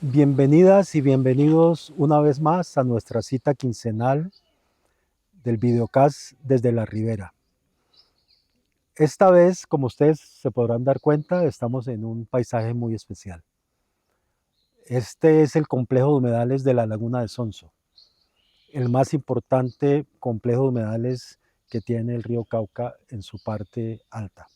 Bienvenidas y bienvenidos una vez más a nuestra cita quincenal del videocast desde la Ribera. Esta vez, como ustedes se podrán dar cuenta, estamos en un paisaje muy especial. Este es el complejo de humedales de la Laguna de Sonso, el más importante complejo de humedales que tiene el río Cauca en su parte alta.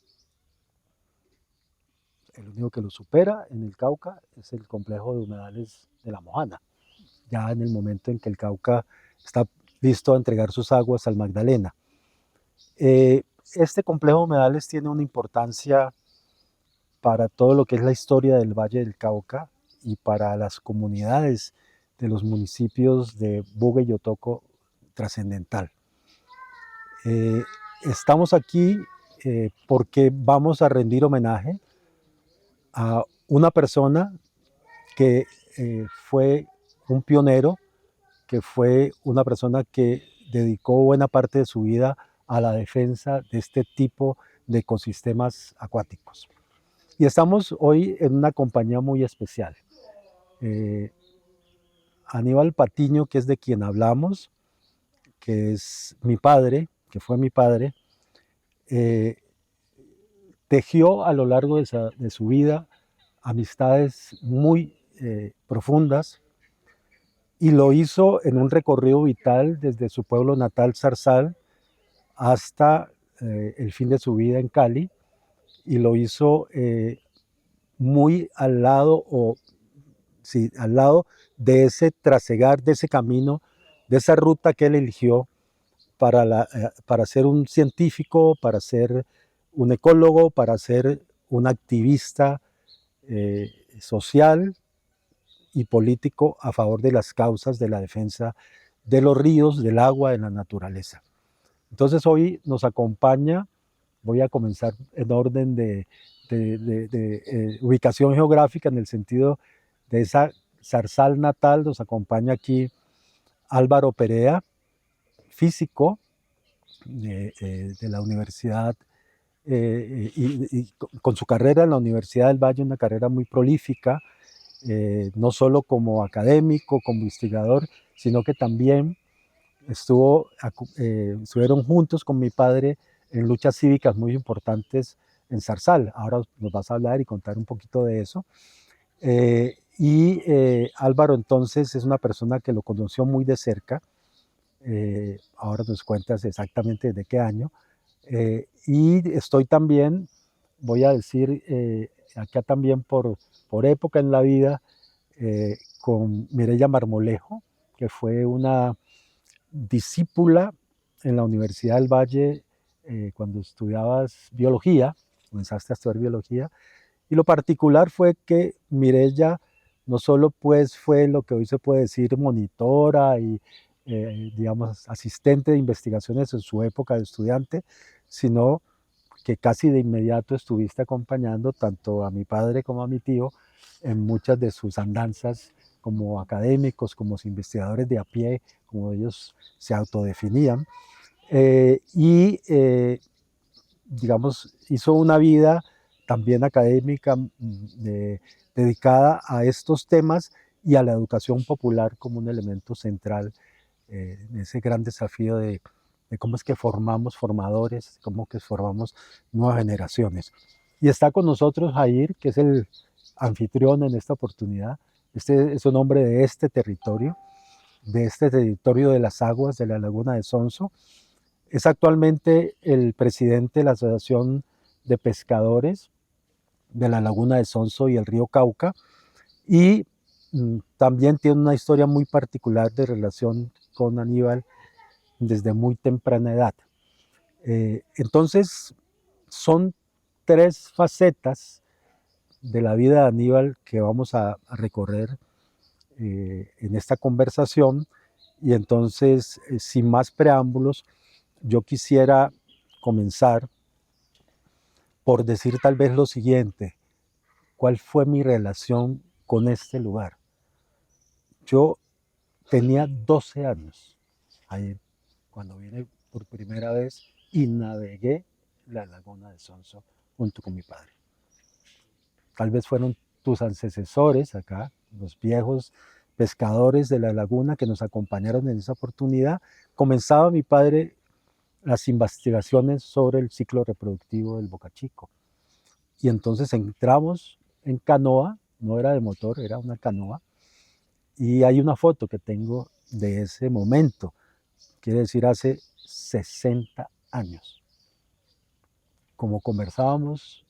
El único que lo supera en el Cauca es el complejo de humedales de La Mojana, ya en el momento en que el Cauca está listo a entregar sus aguas al Magdalena. Este complejo de humedales tiene una importancia para todo lo que es la historia del Valle del Cauca y para las comunidades de los municipios de Buga y Yotoco trascendental. Estamos aquí porque vamos a rendir homenaje a una persona que fue un pionero, que fue una persona que dedicó buena parte de su vida a la defensa de este tipo de ecosistemas acuáticos. Y estamos hoy en una compañía muy especial. Aníbal Patiño, que es de quien hablamos, que es mi padre, que fue mi padre, tejió a lo largo de su vida amistades muy profundas, y lo hizo en un recorrido vital desde su pueblo natal, Zarzal, hasta el fin de su vida en Cali, y lo hizo muy al lado, al lado de ese trasegar, de ese camino, de esa ruta que él eligió para ser un científico, para ser un ecólogo, para ser un activista social y político a favor de las causas de la defensa de los ríos, del agua, de la naturaleza. Entonces hoy nos acompaña, voy a comenzar en orden de ubicación geográfica, en el sentido de esa Zarzal natal. Nos acompaña aquí Álvaro Perea, físico de la universidad, y con su carrera en la Universidad del Valle, una carrera muy prolífica, no solo como académico, como investigador, sino que también estuvieron juntos con mi padre en luchas cívicas muy importantes en Zarzal. Ahora nos vas a hablar y contar un poquito de eso. Álvaro entonces es una persona que lo conoció muy de cerca. Ahora nos cuentas exactamente de qué año. Y estoy también, voy a decir, acá también por época en la vida, con Mireya Marmolejo, que fue una discípula en la Universidad del Valle cuando estudiabas biología, comenzaste a estudiar biología, y lo particular fue que Mireya no solo pues fue lo que hoy se puede decir monitora y digamos asistente de investigaciones en su época de estudiante, sino que casi de inmediato estuviste acompañando tanto a mi padre como a mi tío en muchas de sus andanzas como académicos, como investigadores de a pie, como ellos se autodefinían. Digamos, hizo una vida también académica dedicada a estos temas y a la educación popular como un elemento central en ese gran desafío de cómo es que formamos formadores, cómo que formamos nuevas generaciones. Y está con nosotros Jair, que es el anfitrión en esta oportunidad. Este es un hombre de este territorio de las aguas de la Laguna de Sonso. Es actualmente el presidente de la Asociación de Pescadores de la Laguna de Sonso y el río Cauca, y también tiene una historia muy particular de relación con Aníbal desde muy temprana edad. Entonces, son tres facetas de la vida de Aníbal que vamos a recorrer en esta conversación, y entonces, sin más preámbulos, yo quisiera comenzar por decir tal vez lo siguiente: ¿cuál fue mi relación con este lugar? Yo tenía 12 años ahí cuando vine por primera vez y navegué la Laguna de Sonso junto con mi padre. Tal vez fueron tus antecesores acá, los viejos pescadores de la laguna que nos acompañaron en esa oportunidad, comenzaba mi padre las investigaciones sobre el ciclo reproductivo del bocachico. Y entonces entramos en canoa, no era de motor, era una canoa, y hay una foto que tengo de ese momento, quiere decir hace 60 años. Como conversábamos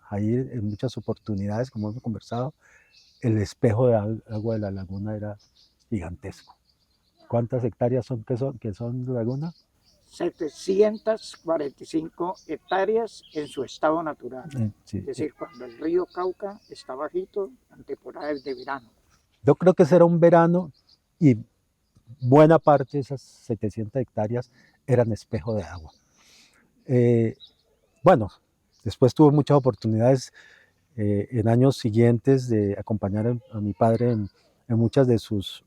ahí en muchas oportunidades, como hemos conversado, el espejo de agua de la laguna era gigantesco. ¿Cuántas hectáreas son que son de laguna? 745 hectáreas en su estado natural. Sí. Es decir, cuando el río Cauca está bajito, en temporadas de verano. Yo creo que ese era un verano y buena parte de esas 700 hectáreas eran espejo de agua. Bueno, después tuve muchas oportunidades en años siguientes de acompañar a mi padre en muchas de sus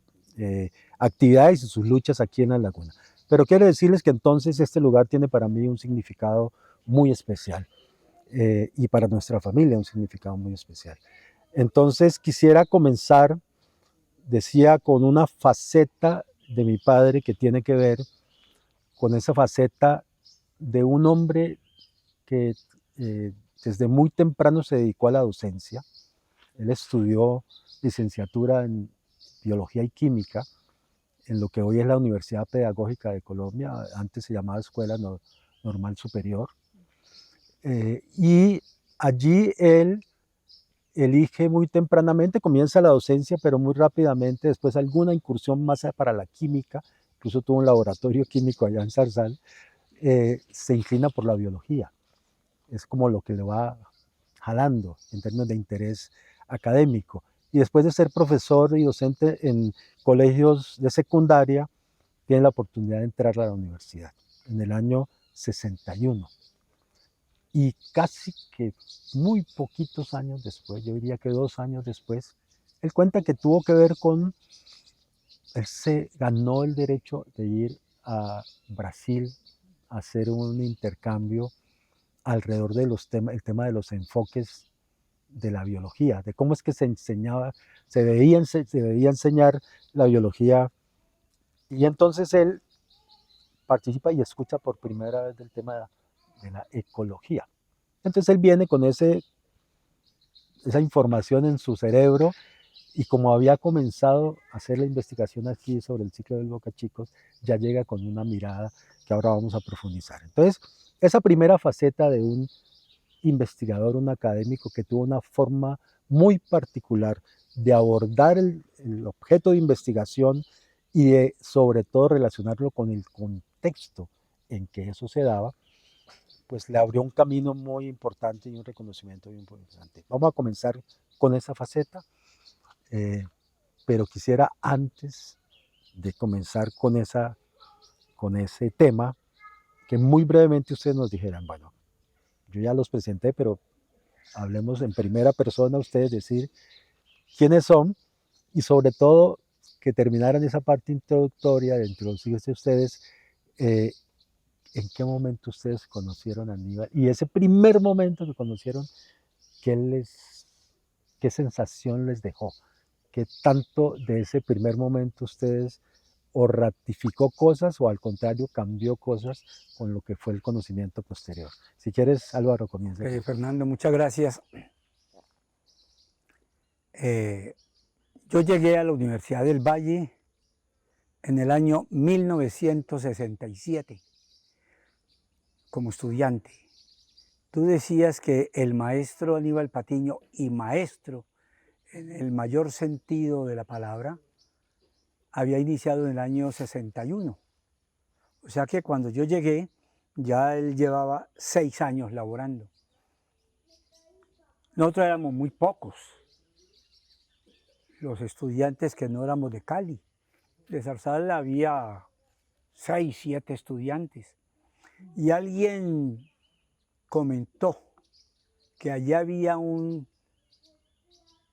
actividades y sus luchas aquí en la laguna. Pero quiero decirles que entonces este lugar tiene para mí un significado muy especial y para nuestra familia un significado muy especial. Entonces quisiera comenzar, decía, con una faceta de mi padre que tiene que ver con esa faceta de un hombre que desde muy temprano se dedicó a la docencia. Él estudió licenciatura en biología y química en lo que hoy es la Universidad Pedagógica de Colombia, antes se llamaba Escuela Normal Superior. Y allí él elige muy tempranamente, comienza la docencia, pero muy rápidamente, después alguna incursión más para la química, incluso tuvo un laboratorio químico allá en Zarzal, se inclina por la biología. Es como lo que le va jalando en términos de interés académico. Y después de ser profesor y docente en colegios de secundaria, tiene la oportunidad de entrar a la universidad en el año 61. Y casi que muy poquitos años después, yo diría que 2 años después, él cuenta que tuvo que ver con, él se ganó el derecho de ir a Brasil a hacer un intercambio alrededor de el tema de los enfoques de la biología, de cómo es que se enseñaba, se debía enseñar la biología. Y entonces él participa y escucha por primera vez del tema de la ecología. Entonces él viene con esa información en su cerebro y como había comenzado a hacer la investigación aquí sobre el ciclo del bocachicos, ya llega con una mirada que ahora vamos a profundizar. Entonces, esa primera faceta de un investigador, un académico que tuvo una forma muy particular de abordar el objeto de investigación y de sobre todo relacionarlo con el contexto en que eso se daba, pues le abrió un camino muy importante y un reconocimiento muy importante. Vamos a comenzar con esa faceta, pero quisiera antes de comenzar con ese tema, que muy brevemente ustedes nos dijeran, bueno, yo ya los presenté, pero hablemos en primera persona, ustedes decir quiénes son y sobre todo que terminaran esa parte introductoria de introducirse ustedes, en qué momento ustedes conocieron a Aníbal y ese primer momento que conocieron, qué sensación les dejó, qué tanto de ese primer momento ustedes o ratificó cosas o al contrario cambió cosas con lo que fue el conocimiento posterior. Si quieres, Álvaro, comienza. Fernando, muchas gracias. Yo llegué a la Universidad del Valle en el año 1967 como estudiante. Tú decías que el maestro Aníbal Patiño, y maestro en el mayor sentido de la palabra, había iniciado en el año 61. O sea que cuando yo llegué, ya él llevaba 6 años laborando. Nosotros éramos muy pocos, los estudiantes que no éramos de Cali. De Zarzal había 6, 7 estudiantes. Y alguien comentó que allá había un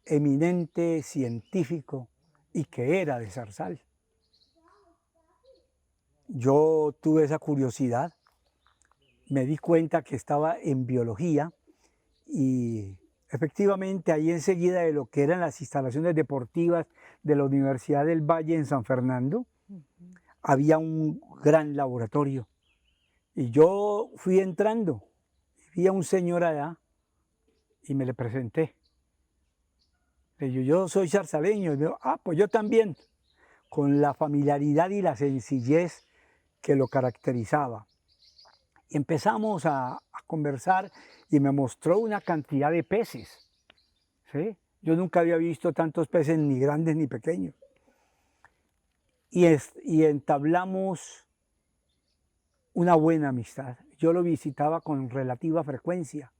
eminente científico y que era de Zarzal. Yo tuve esa curiosidad, me di cuenta que estaba en biología y Efectivamente, ahí enseguida de lo que eran las instalaciones deportivas de la Universidad del Valle en San Fernando, había un gran laboratorio. Y yo fui entrando, y vi a un señor allá y me le presenté. Le digo, yo soy zarzaleño. Y me dijo, pues yo también, con la familiaridad y la sencillez que lo caracterizaba. Y empezamos a conversar y me mostró una cantidad de peces, ¿sí? Yo nunca había visto tantos peces, ni grandes ni pequeños. Y entablamos una buena amistad. Yo lo visitaba con relativa frecuencia.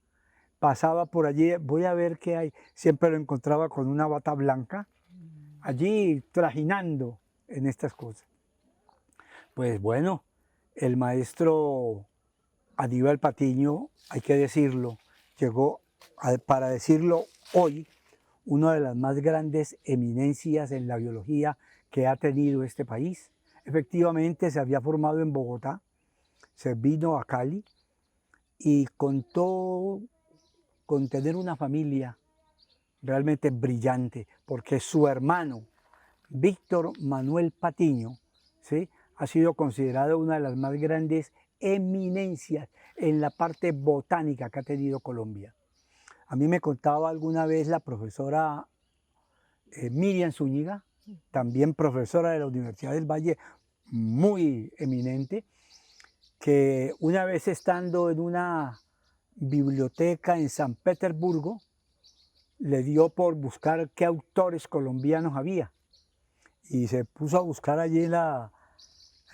Pasaba por allí, voy a ver qué hay. Siempre lo encontraba con una bata blanca, allí trajinando en estas cosas. Pues bueno, el maestro Aníbal Patiño, hay que decirlo, llegó, para decirlo hoy, una de las más grandes eminencias en la biología que ha tenido este país. Efectivamente, se había formado en Bogotá, se vino a Cali y contó con tener una familia realmente brillante, porque su hermano, Víctor Manuel Patiño, ¿sí?, ha sido considerado una de las más grandes eminencias en la parte botánica que ha tenido Colombia. A mí me contaba alguna vez la profesora Miriam Zúñiga, también profesora de la Universidad del Valle, muy eminente, que una vez estando en una biblioteca en San Petersburgo, le dio por buscar qué autores colombianos había y se puso a buscar allí en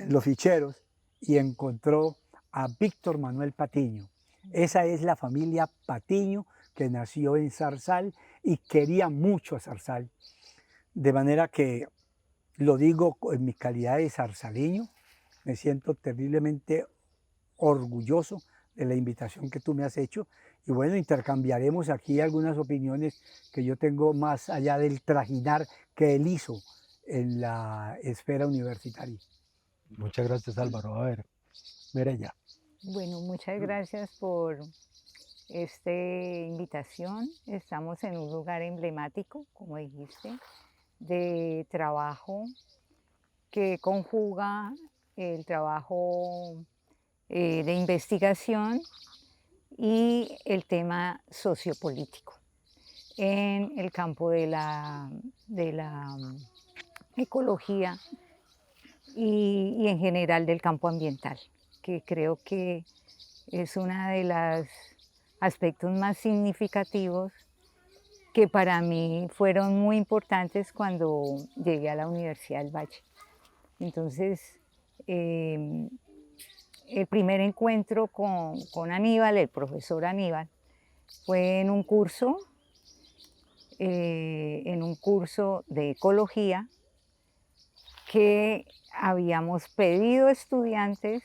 los ficheros y encontró a Víctor Manuel Patiño. Esa es la familia Patiño que nació en Zarzal y quería mucho a Zarzal. De manera que lo digo en mi calidad de zarzaleño, me siento terriblemente orgulloso de la invitación que tú me has hecho y bueno, intercambiaremos aquí algunas opiniones que yo tengo más allá del trajinar que él hizo en la esfera universitaria. Muchas gracias, Álvaro. A ver, Mireya. Bueno, muchas gracias por esta invitación. Estamos en un lugar emblemático, como dijiste, de trabajo que conjuga el trabajo de investigación y el tema sociopolítico en el campo de la ecología y en general del campo ambiental, que creo que es uno de los aspectos más significativos que para mí fueron muy importantes cuando llegué a la Universidad del Valle. Entonces, el primer encuentro con Aníbal, el profesor Aníbal, fue en un curso de ecología que habíamos pedido estudiantes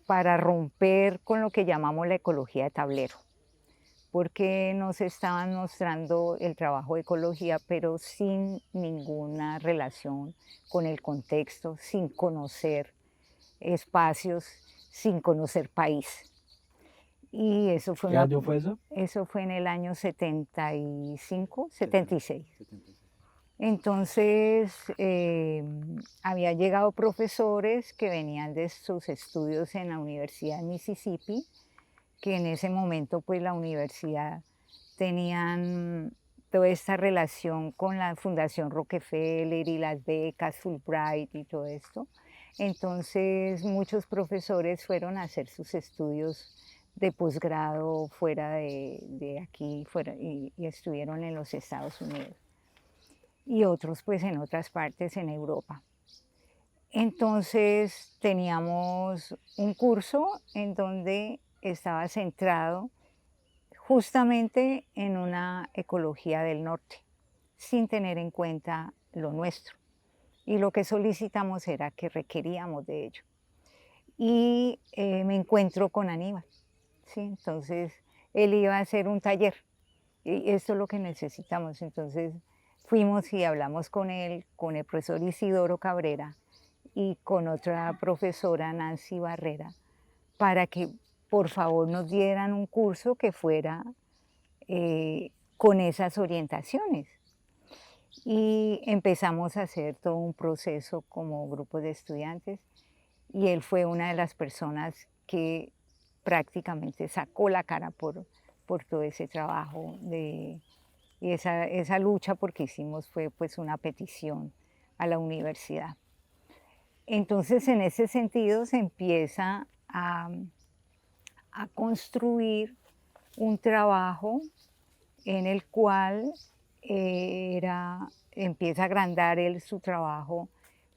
para romper con lo que llamamos la ecología de tablero, porque nos estaban mostrando el trabajo de ecología, pero sin ninguna relación con el contexto, sin conocer espacios, sin conocer país. Y eso fue ¿Qué año fue eso? Eso fue en el año 75, 76. Entonces, habían llegado profesores que venían de sus estudios en la Universidad de Mississippi, que en ese momento pues la universidad tenían toda esta relación con la Fundación Rockefeller y las becas Fulbright y todo esto. Entonces muchos profesores fueron a hacer sus estudios de posgrado fuera de aquí y estuvieron en los Estados Unidos y otros pues en otras partes en Europa. Entonces teníamos un curso en donde estaba centrado justamente en una ecología del norte, sin tener en cuenta lo nuestro. Y lo que solicitamos era que requeríamos de ello. Y me encuentro con Aníbal, ¿sí? Entonces él iba a hacer un taller y esto es lo que necesitamos. Entonces fuimos y hablamos con él, con el profesor Isidoro Cabrera y con otra profesora, Nancy Barrera, para que por favor nos dieran un curso que fuera con esas orientaciones. Y empezamos a hacer todo un proceso como grupo de estudiantes y él fue una de las personas que prácticamente sacó la cara por todo ese trabajo y esa lucha porque hicimos fue pues una petición a la universidad. Entonces en ese sentido se empieza a construir un trabajo en el cual empieza a agrandar él su trabajo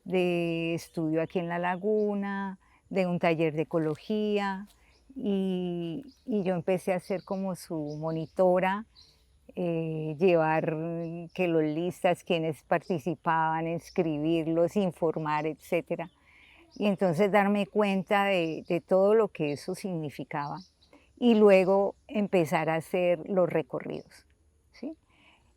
de estudio aquí en La Laguna, de un taller de ecología, y yo empecé a ser como su monitora, llevar que los listas, quienes participaban, escribirlos, informar, etcétera. Y entonces darme cuenta de todo lo que eso significaba y luego empezar a hacer los recorridos, ¿sí?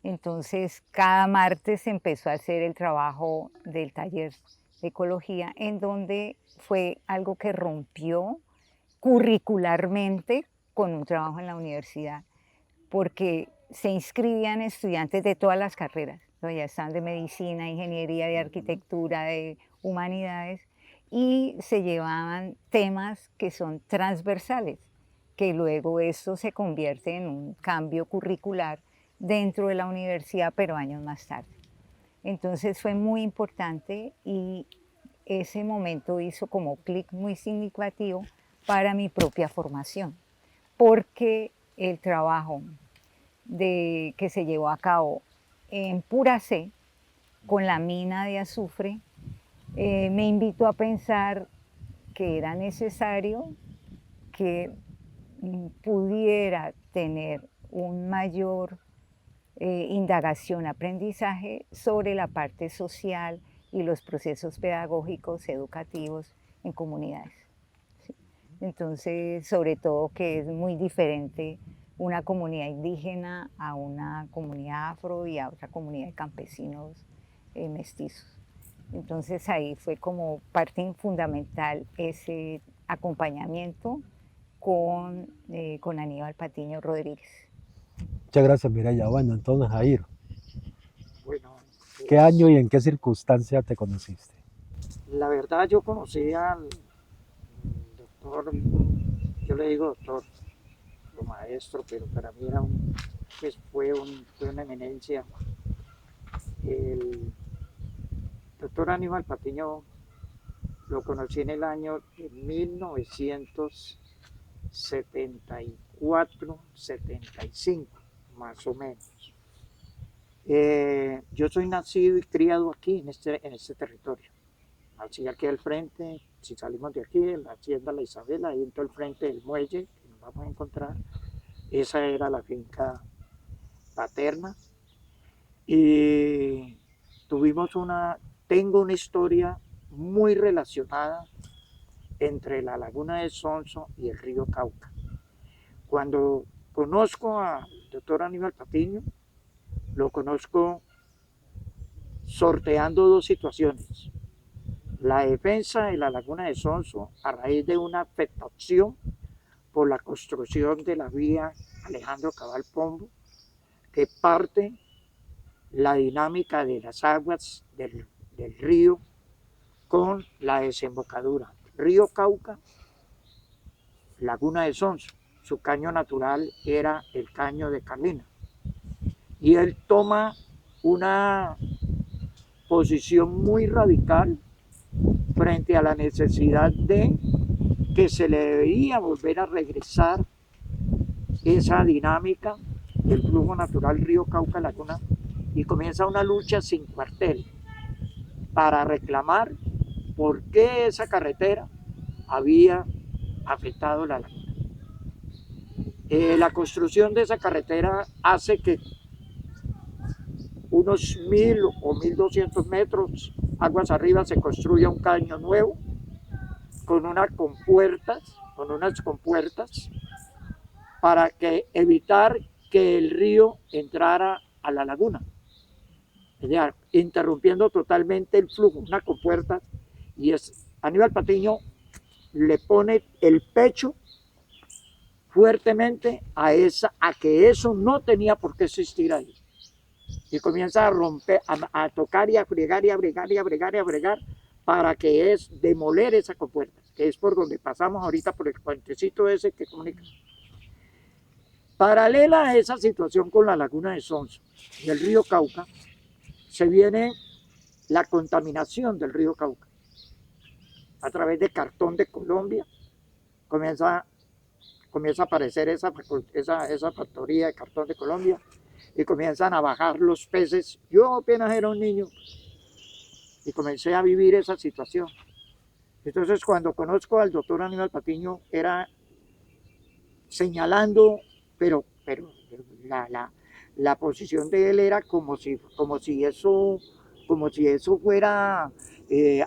Entonces, cada martes empezó a hacer el trabajo del taller de ecología, en donde fue algo que rompió curricularmente con un trabajo en la universidad, porque se inscribían estudiantes de todas las carreras, ¿no? Ya estaban de medicina, ingeniería, de arquitectura, de humanidades, y se llevaban temas que son transversales, que luego esto se convierte en un cambio curricular dentro de la universidad, pero años más tarde. Entonces fue muy importante y ese momento hizo como clic muy significativo para mi propia formación, porque el trabajo que se llevó a cabo en Pura C, con la mina de azufre, me invitó a pensar que era necesario que pudiera tener un mayor indagación, aprendizaje sobre la parte social y los procesos pedagógicos, educativos en comunidades. ¿Sí? Entonces, sobre todo que es muy diferente una comunidad indígena a una comunidad afro y a otra comunidad de campesinos mestizos. Entonces ahí fue como parte fundamental ese acompañamiento con Aníbal Patiño Rodríguez. Muchas gracias, Mireya. Bueno, entonces, Jair, Bueno, ¿qué año y en qué circunstancia te conociste? la verdad yo conocí al doctor, yo le digo doctor, lo maestro, pero para mí era pues fue una eminencia. El doctor Aníbal Patiño lo conocí en el año de 1974, 75, más o menos. Yo soy nacido y criado aquí en este territorio. Nací aquí al frente, si salimos de aquí, en la hacienda La Isabela, ahí en todo el frente del muelle, que nos vamos a encontrar. Esa era la finca paterna. Y tengo una historia muy relacionada entre la laguna de Sonso y el río Cauca. Cuando conozco al doctor Aníbal Patiño, lo conozco sorteando dos situaciones. La defensa de la laguna de Sonso a raíz de una afectación por la construcción de la vía Alejandro Cabal Pombo, que parte la dinámica de las aguas del río con la desembocadura. Río Cauca, laguna de Sonso. Su caño natural era el caño de Carlina. Y él toma una posición muy radical frente a la necesidad de que se le debía volver a regresar esa dinámica del flujo natural río Cauca Laguna, y comienza una lucha sin cuartel para reclamar por qué esa carretera había afectado la laguna. La construcción de esa carretera hace que unos 1000 o 1200 metros aguas arriba se construya un caño nuevo con unas compuertas para evitar que el río entrara a la laguna, interrumpiendo totalmente el flujo, una compuerta. Y Aníbal Patiño le pone el pecho fuertemente a que eso no tenía por qué existir ahí. Y comienza a romper, a tocar y a fregar y a bregar y a bregar y a bregar para que es demoler esa compuerta, que es por donde pasamos ahorita por el puentecito ese que comunica. Paralela a esa situación con la laguna de Sonso y el río Cauca, se viene la contaminación del río Cauca. A través de Cartón de Colombia comienza a aparecer esa factoría de Cartón de Colombia y comienzan a bajar los peces. Yo apenas era un niño y comencé a vivir esa situación. Entonces, cuando conozco al doctor Aníbal Patiño, era señalando, pero la posición de él era como si eso fuera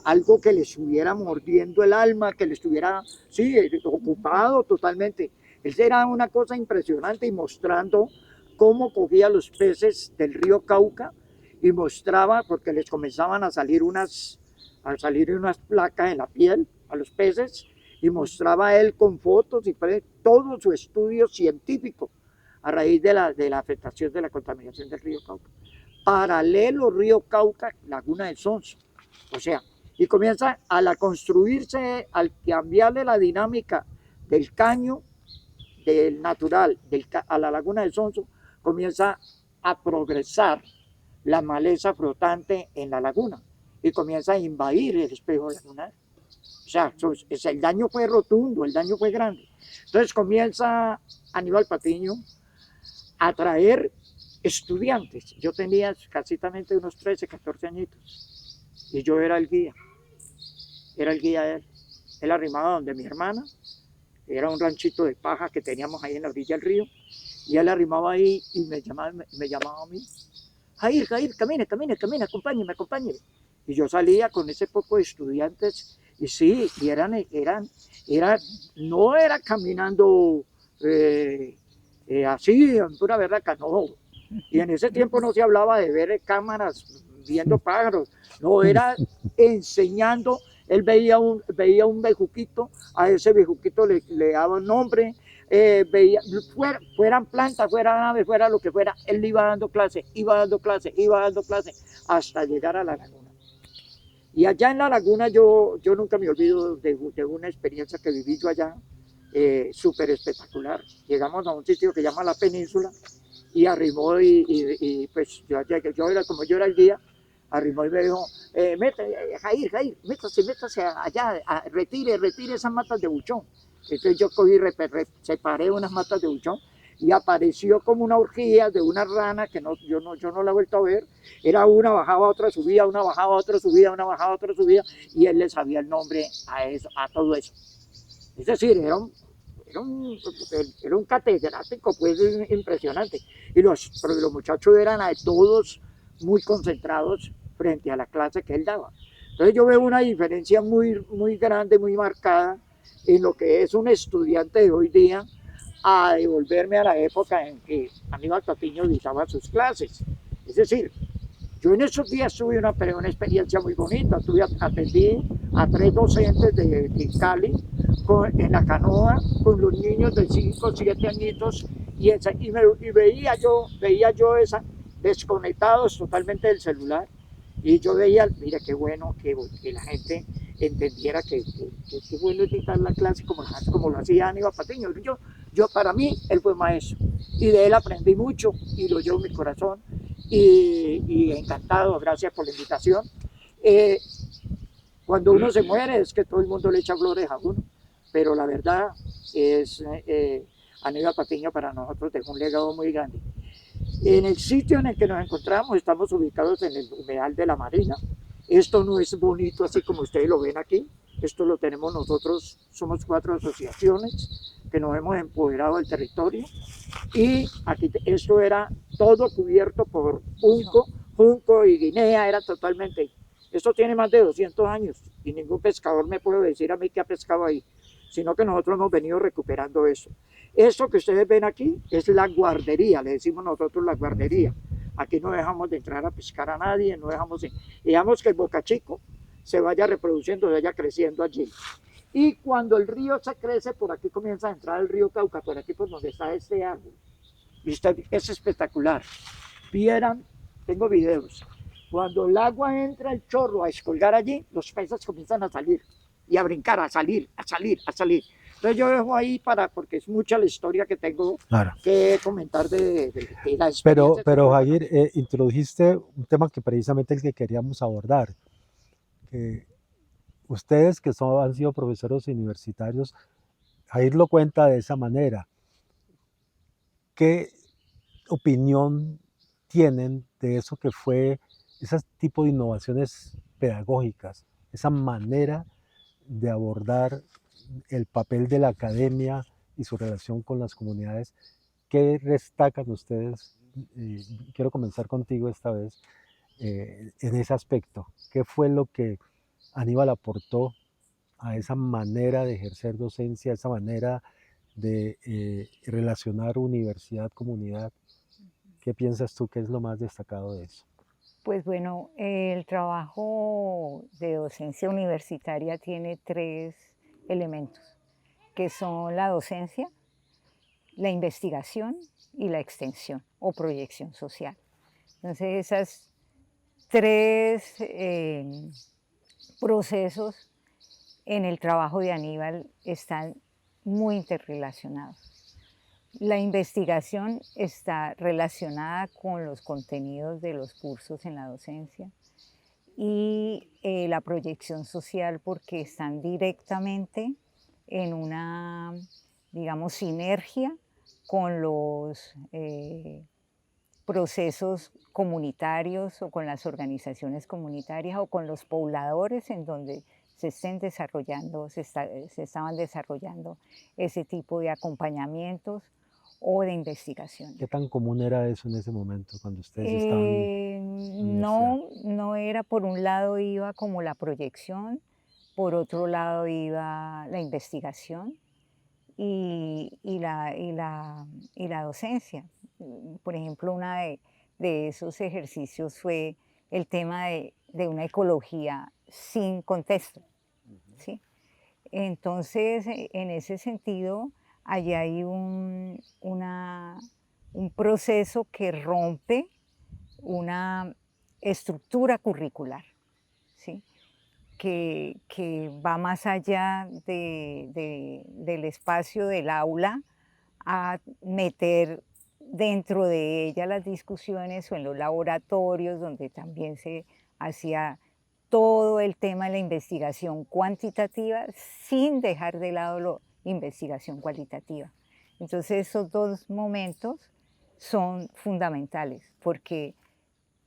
algo que le estuviera mordiendo el alma, que le estuviera, sí, ocupado totalmente. Él era una cosa impresionante y mostrando cómo cogía los peces del río Cauca y mostraba, porque les comenzaban a salir unas placas en la piel a los peces, y mostraba él con fotos y todo su estudio científico a raíz de la afectación de la contaminación del río Cauca. Paralelo río Cauca, laguna de Sonso. O sea, y comienza construirse, al cambiarle la dinámica del caño, del natural, a la laguna de Sonso, comienza a progresar la maleza flotante en la laguna y comienza a invadir el espejo lagunar. O sea, el daño fue rotundo, el daño fue grande. Entonces comienza Aníbal Patiño a traer estudiantes. Yo tenía escasamente unos 13, 14 añitos y yo era el guía de él. Él arrimaba donde mi hermana, era un ranchito de paja que teníamos ahí en la orilla del río, y él arrimaba ahí y me llamaba a mí. Jair, camine, acompáñeme. Y yo salía con ese poco de estudiantes, y sí, no era caminando así, en pura verdad, no. Y en ese tiempo no se hablaba de ver cámaras viendo pájaros, no, era enseñando. Él veía un bejuquito, a ese bejuquito le daba un nombre, fueran plantas, fueran aves, fuera lo que fuera, él iba dando clase, hasta llegar a la laguna. Y allá en la laguna yo nunca me olvido de una experiencia que viví yo allá, súper espectacular. Llegamos a un sitio que se llama La Península, y arrimó, y pues como yo era el guía, arrimó y me dijo, Jair, métase allá, retire esas matas de buchón. Entonces yo cogí, separé unas matas de buchón, y apareció como una orgía de una rana que yo no la he vuelto a ver. Era una bajaba, otra subía, una bajaba, otra subía, y él le sabía el nombre a todo eso. Es decir, era un catedrático, pues, impresionante. Y los muchachos eran todos muy concentrados frente a la clase que él daba. Entonces yo veo una diferencia muy, muy grande, muy marcada en lo que es un estudiante de hoy día a devolverme a la época en que Aníbal Patiño dictaba sus clases. Es decir, yo en esos días tuve una experiencia muy bonita. Atendí a 3 docentes de Cali en la canoa con los niños de 5 o 7 añitos, y veía yo desconectados totalmente del celular, y yo veía, mira qué bueno que la gente entendiera que bueno es dictar la clase como lo hacía Aníbal Patiño. Para mí él fue maestro, y de él aprendí mucho y lo llevo en mi corazón, y encantado, gracias por la invitación. Cuando uno se muere es que todo el mundo le echa flores a uno, pero la verdad es Aníbal Patiño para nosotros dejó un legado muy grande. En el sitio en el que nos encontramos estamos ubicados en el humedal de la Marina. Esto no es bonito así como ustedes lo ven aquí, esto lo tenemos nosotros, somos 4 asociaciones que nos hemos empoderado del territorio, y aquí esto era todo cubierto por junco y guinea, era totalmente. Esto tiene más de 200 años y ningún pescador me puede decir a mí que ha pescado ahí, sino que nosotros hemos venido recuperando eso. Esto que ustedes ven aquí es la guardería, le decimos nosotros la guardería. Aquí no dejamos de entrar a pescar a nadie, dejamos que el bocachico se vaya reproduciendo, se vaya creciendo allí. Y cuando el río se crece, por aquí comienza a entrar el río Cauca, por aquí por donde está este árbol. Y es espectacular. Vieran, tengo videos. Cuando el agua entra, el chorro a escolgar allí, los peces comienzan a salir y a brincar, a salir, a salir, a salir. Entonces yo dejo ahí porque es mucha la historia que tengo Claro. que comentar de la experiencia. Pero Jair, introdujiste un tema que precisamente el que queríamos abordar. Que ustedes que han sido profesores universitarios, Jair lo cuenta de esa manera. ¿Qué opinión tienen de eso que fue ese tipo de innovaciones pedagógicas, esa manera de abordar el papel de la academia y su relación con las comunidades? ¿Qué destacan ustedes? Quiero comenzar contigo esta vez en ese aspecto. ¿Qué fue lo que Aníbal aportó a esa manera de ejercer docencia, a esa manera de relacionar universidad-comunidad? ¿Qué piensas tú que es lo más destacado de eso? Pues bueno, el trabajo de docencia universitaria tiene 3 elementos, que son la docencia, la investigación y la extensión o proyección social. Entonces, esas 3 procesos en el trabajo de Aníbal están muy interrelacionados. La investigación está relacionada con los contenidos de los cursos en la docencia y la proyección social porque están directamente en una, digamos, sinergia con los procesos comunitarios o con las organizaciones comunitarias o con los pobladores en donde se estén desarrollando, se estaban desarrollando ese tipo de acompañamientos o de investigación. ¿Qué tan común era eso en ese momento cuando ustedes estaban en la universidad? No era, por un lado iba como la proyección, por otro lado iba la investigación y la docencia. Por ejemplo, una de esos ejercicios fue el tema de una ecología sin contexto, ¿sí? Entonces, en ese sentido, allí hay un proceso que rompe una estructura curricular, ¿sí? Que va más allá del espacio del aula a meter dentro de ella las discusiones o en los laboratorios donde también se hacía todo el tema de la investigación cuantitativa sin dejar de lado la investigación cualitativa. Entonces esos 2 momentos son fundamentales porque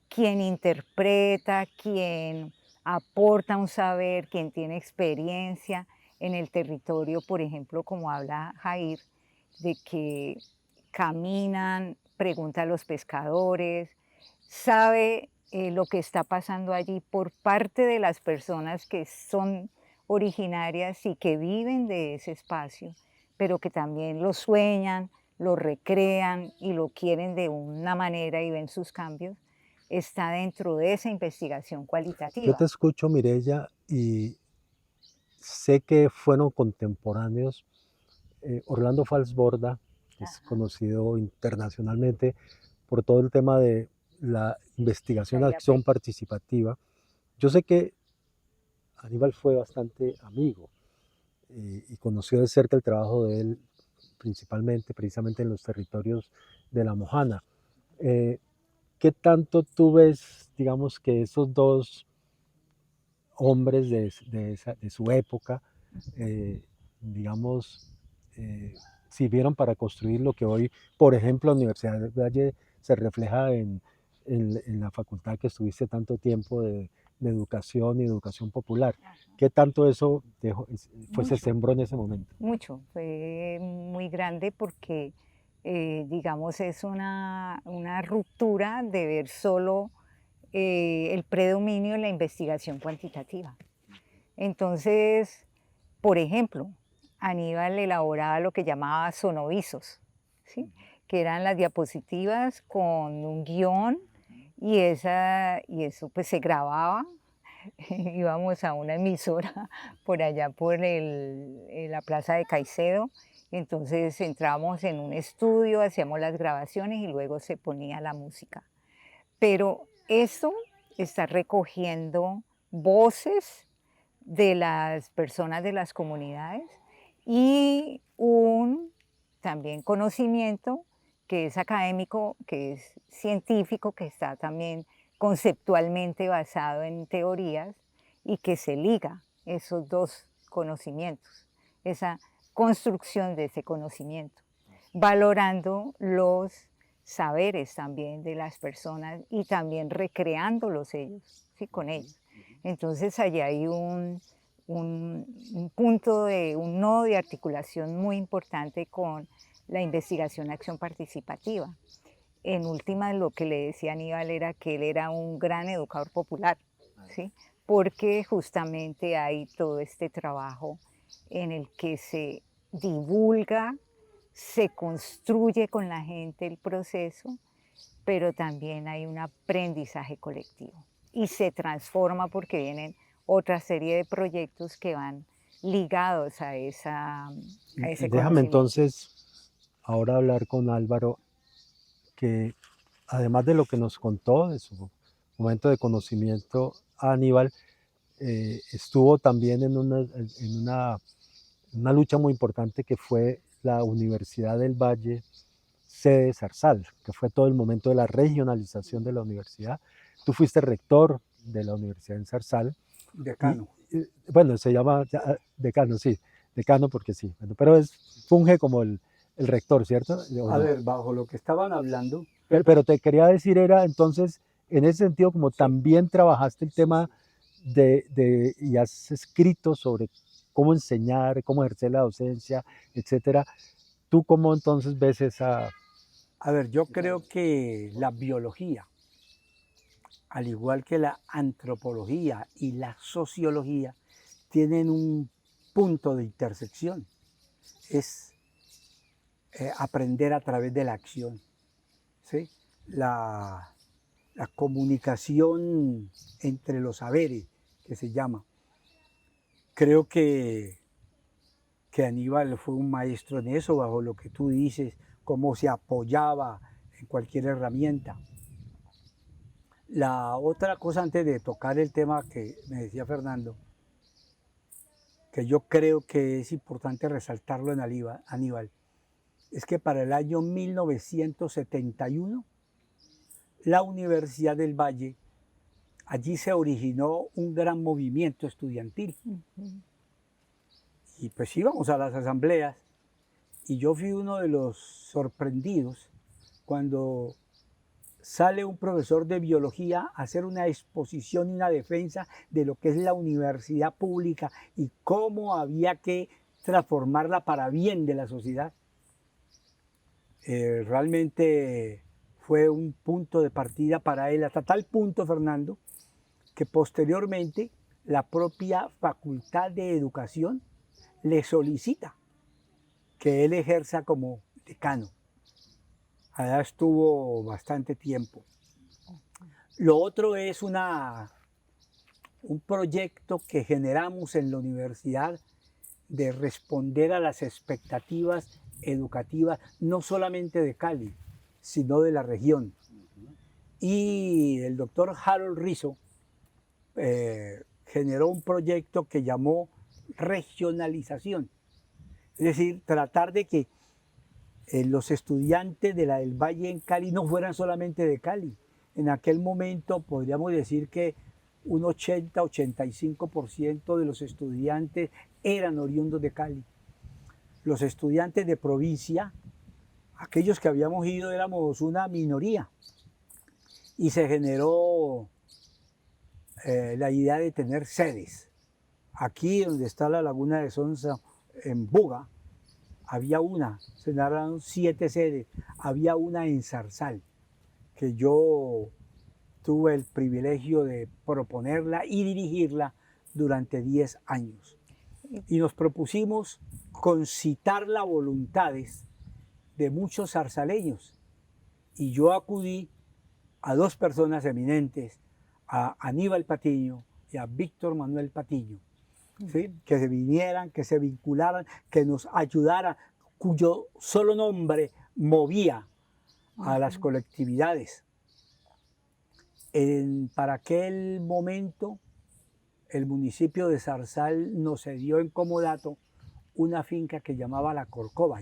quien interpreta, quien aporta un saber, quien tiene experiencia en el territorio, por ejemplo, como habla Jair, de que caminan, pregunta a los pescadores, sabe lo que está pasando allí por parte de las personas que son originarias y que viven de ese espacio, pero que también lo sueñan, lo recrean y lo quieren de una manera y ven sus cambios, está dentro de esa investigación Yo cualitativa. te escucho, Mireya, y sé que fueron contemporáneos. Orlando Falsborda es conocido internacionalmente por todo el tema de la investigación, acción participativa. Yo sé que Aníbal fue bastante amigo y conoció de cerca el trabajo de él, principalmente, precisamente en los territorios de la Mojana. ¿Qué tanto tú ves, digamos, que esos 2 hombres de su época, digamos, sirvieron para construir lo que hoy, por ejemplo, la Universidad del Valle se refleja en la facultad que estuviste tanto tiempo de educación y educación popular? ¿Qué tanto eso se sembró en ese momento? Mucho, fue muy grande porque, digamos, es una ruptura de ver solo el predominio en la investigación cuantitativa. Entonces, por ejemplo, Aníbal elaboraba lo que llamaba sonovisos, ¿sí? Que eran las diapositivas con un guión y eso pues se grababa íbamos a una emisora por allá por la plaza de Caicedo. Entonces entrábamos en un estudio, hacíamos las grabaciones y luego se ponía la música. Pero eso está recogiendo voces de las personas de las comunidades y un también conocimiento que es académico, que es científico, que está también conceptualmente basado en teorías y que se liga esos dos conocimientos, esa construcción de ese conocimiento, valorando los saberes también de las personas y también recreándolos ellos, ¿sí? Con ellos. Entonces allí hay un punto un nodo de articulación muy importante con la investigación acción participativa. En última, lo que le decía Aníbal era que él era un gran educador popular, ¿sí? Porque justamente hay todo este trabajo en el que se divulga, se construye con la gente el proceso, pero también hay un aprendizaje colectivo y se transforma porque vienen otra serie de proyectos que van ligados a ese Déjame conocimiento. entonces ahora hablar con Álvaro, que además de lo que nos contó, de su momento de conocimiento a Aníbal, estuvo también en una lucha muy importante que fue la Universidad del Valle, sede Zarzal, que fue todo el momento de la regionalización de la universidad. Tú fuiste rector de la universidad en Zarzal. Decano. Bueno, se llama decano, sí, decano porque sí, bueno, pero funge como el rector, ¿cierto? A ver, bajo lo que estaban hablando. Pero te quería decir, era entonces, en ese sentido, como también trabajaste el tema y has escrito sobre cómo enseñar, cómo ejercer la docencia, etcétera, ¿tú cómo entonces ves esa? A ver, yo creo que la biología, al igual que la antropología y la sociología, tienen un punto de intersección. Es aprender a través de la acción, ¿sí? La comunicación entre los saberes, que se llama. Creo que Aníbal fue un maestro en eso, bajo lo que tú dices, cómo se apoyaba en cualquier herramienta. La otra cosa, antes de tocar el tema que me decía Fernando, que yo creo que es importante resaltarlo en Aníbal, es que para el año 1971, la Universidad del Valle, allí se originó un gran movimiento estudiantil. Y pues íbamos a las asambleas y yo fui uno de los sorprendidos cuando sale un profesor de biología a hacer una exposición y una defensa de lo que es la universidad pública y cómo había que transformarla para bien de la sociedad. Realmente fue un punto de partida para él, hasta tal punto, Fernando, que posteriormente la propia Facultad de Educación le solicita que él ejerza como decano. Allá estuvo bastante tiempo. Lo otro es un proyecto que generamos en la universidad de responder a las expectativas educativas, no solamente de Cali, sino de la región. Y el doctor Harold Rizzo generó un proyecto que llamó regionalización. Es decir, tratar de que los estudiantes del Valle en Cali no fueran solamente de Cali. En aquel momento podríamos decir que un 80-85% de los estudiantes eran oriundos de Cali. Los estudiantes de provincia, aquellos que habíamos ido, éramos una minoría. Y se generó la idea de tener sedes. Aquí donde está la laguna de Sonsa, en Buga, había una, se narraron 7 sedes, había una en Zarzal, que yo tuve el privilegio de proponerla y dirigirla durante 10 años. Y nos propusimos concitar las voluntades de muchos zarzaleños. Y yo acudí a 2 personas eminentes, a Aníbal Patiño y a Víctor Manuel Patiño, ¿sí? Que se vinieran, que se vincularan, que nos ayudaran, cuyo solo nombre movía a las colectividades. Para aquel momento, el municipio de Zarzal nos cedió en comodato una finca que llama La Corcova,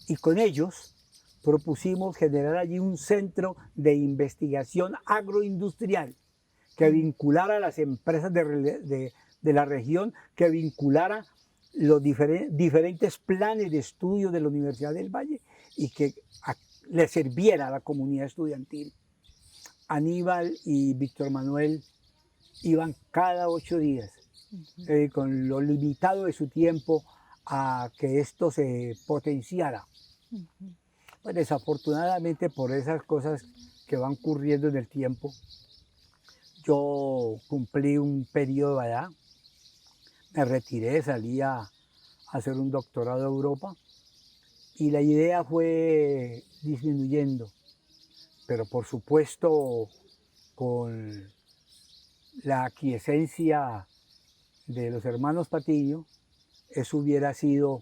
y con ellos propusimos generar allí un centro de investigación agroindustrial que vinculara a las empresas de la región, que vinculara los diferentes planes de estudio de la Universidad del Valle y que le sirviera a la comunidad estudiantil. Aníbal y Víctor Manuel iban cada 8 días, con lo limitado de su tiempo, a que esto se potenciara. Pues desafortunadamente, por esas cosas que van ocurriendo en el tiempo, yo cumplí un periodo allá, me retiré, salí a hacer un doctorado en Europa y la idea fue disminuyendo, pero por supuesto con la aquiescencia de los hermanos Patiño, eso hubiera sido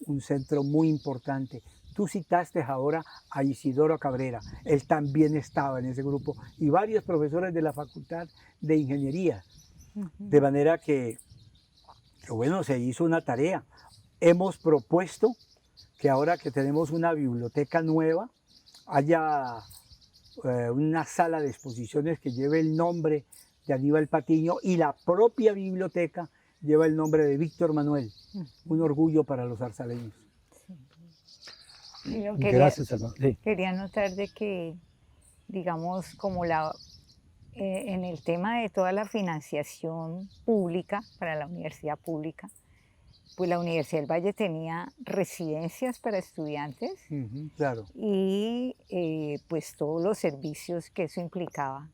un centro muy importante. Tú citaste ahora a Isidoro Cabrera, él también estaba en ese grupo, y varios profesores de la Facultad de Ingeniería, de manera que bueno, se hizo una tarea. Hemos propuesto que ahora que tenemos una biblioteca nueva, haya una sala de exposiciones que lleve el nombre de Aníbal Patiño, y la propia biblioteca lleva el nombre de Víctor Manuel, un orgullo para los zarzaleños. Sí. Gracias, Salvador. Sí. Quería notar de que, digamos, como en el tema de toda la financiación pública para la universidad pública, pues la Universidad del Valle tenía residencias para estudiantes, Claro. y pues todos los servicios que eso implicaba,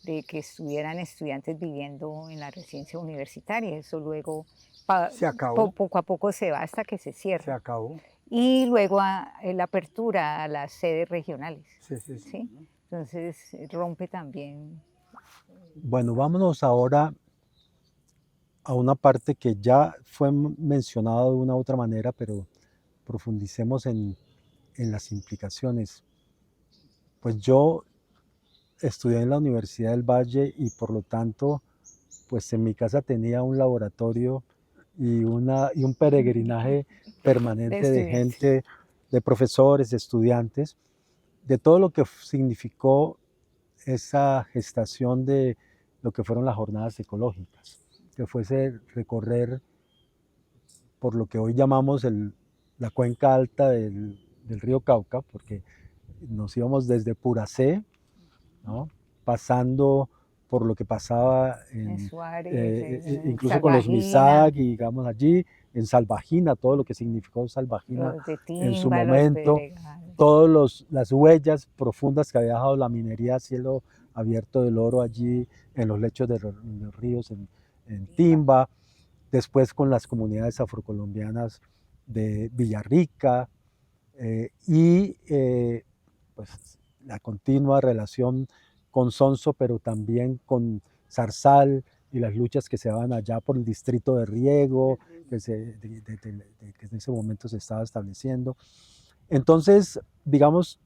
de que estuvieran estudiantes viviendo en la residencia universitaria. Eso luego Se acabó. poco a poco se va hasta que se cierra. Se acabó. Y luego la apertura a las sedes regionales. Sí. ¿Sí? Entonces rompe también. Bueno, vámonos ahora a una parte que ya fue mencionada de una u otra manera, pero profundicemos en las implicaciones. Pues yo estudié en la Universidad del Valle y por lo tanto, pues en mi casa tenía un laboratorio y un peregrinaje permanente de gente, de profesores, de estudiantes, de todo lo que significó esa gestación de lo que fueron las jornadas ecológicas, que fuese recorrer por lo que hoy llamamos la cuenca alta del río Cauca, porque nos íbamos desde Puracé, ¿no?, pasando por lo que pasaba En Suárez, incluso con los Misak, y digamos allí, en Salvajina, todo lo que significó Salvajina en su momento, todas las huellas profundas que había dejado la minería a cielo abierto del oro allí, en los lechos de los ríos, en Timba, después con las comunidades afrocolombianas de Villarrica, pues la continua relación con Sonso, pero también con Zarzal y las luchas que se daban allá por el distrito de riego, que en ese momento se estaba estableciendo. Entonces, digamos,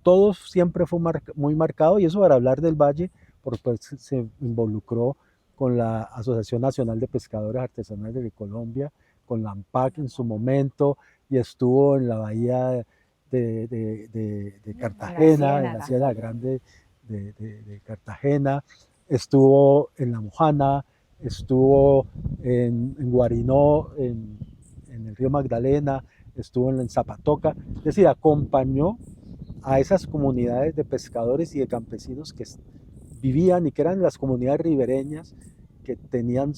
todo siempre fue muy marcado, y eso para hablar del Valle, porque pues, se involucró con la Asociación Nacional de Pescadores Artesanales de Colombia, con la ANPAC en su momento, y estuvo en la bahía de Cartagena, en la Ciénaga Grande de Cartagena, estuvo en La Mojana, estuvo en Guarinó, en el río Magdalena, estuvo en Zapatoca, es decir, acompañó a esas comunidades de pescadores y de campesinos que vivían y que eran las comunidades ribereñas que tenían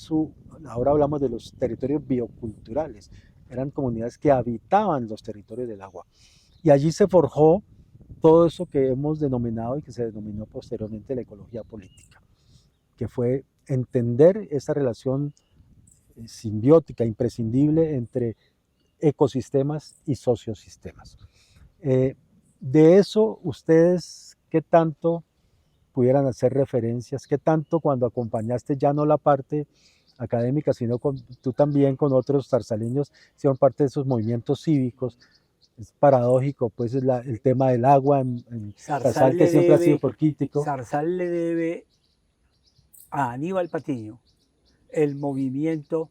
ahora hablamos de los territorios bioculturales, eran comunidades que habitaban los territorios del agua. Y allí se forjó todo eso que hemos denominado y que se denominó posteriormente la ecología política, que fue entender esa relación simbiótica, imprescindible entre ecosistemas y sociosistemas. De eso, ustedes, ¿qué tanto pudieran hacer referencias, qué tanto cuando acompañaste ya no la parte académica, sino tú también con otros zarzaleños, hicieron parte de esos movimientos cívicos. Es paradójico, pues es el tema del agua en Zarzal, que siempre ha sido crítico. Zarzal le debe a Aníbal Patiño el movimiento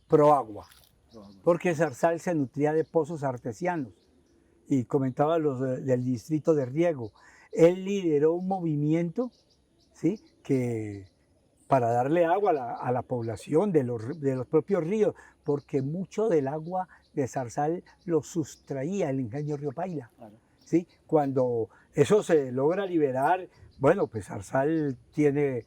pro agua, porque Zarzal se nutría de pozos artesianos y comentaba los del distrito de riego. Él lideró un movimiento, ¿sí?, que para darle agua a la población de los propios ríos, porque mucho del agua de Zarzal lo sustraía el ingenio Río Paila. Claro. ¿Sí? Cuando eso se logra liberar, bueno, pues Zarzal tiene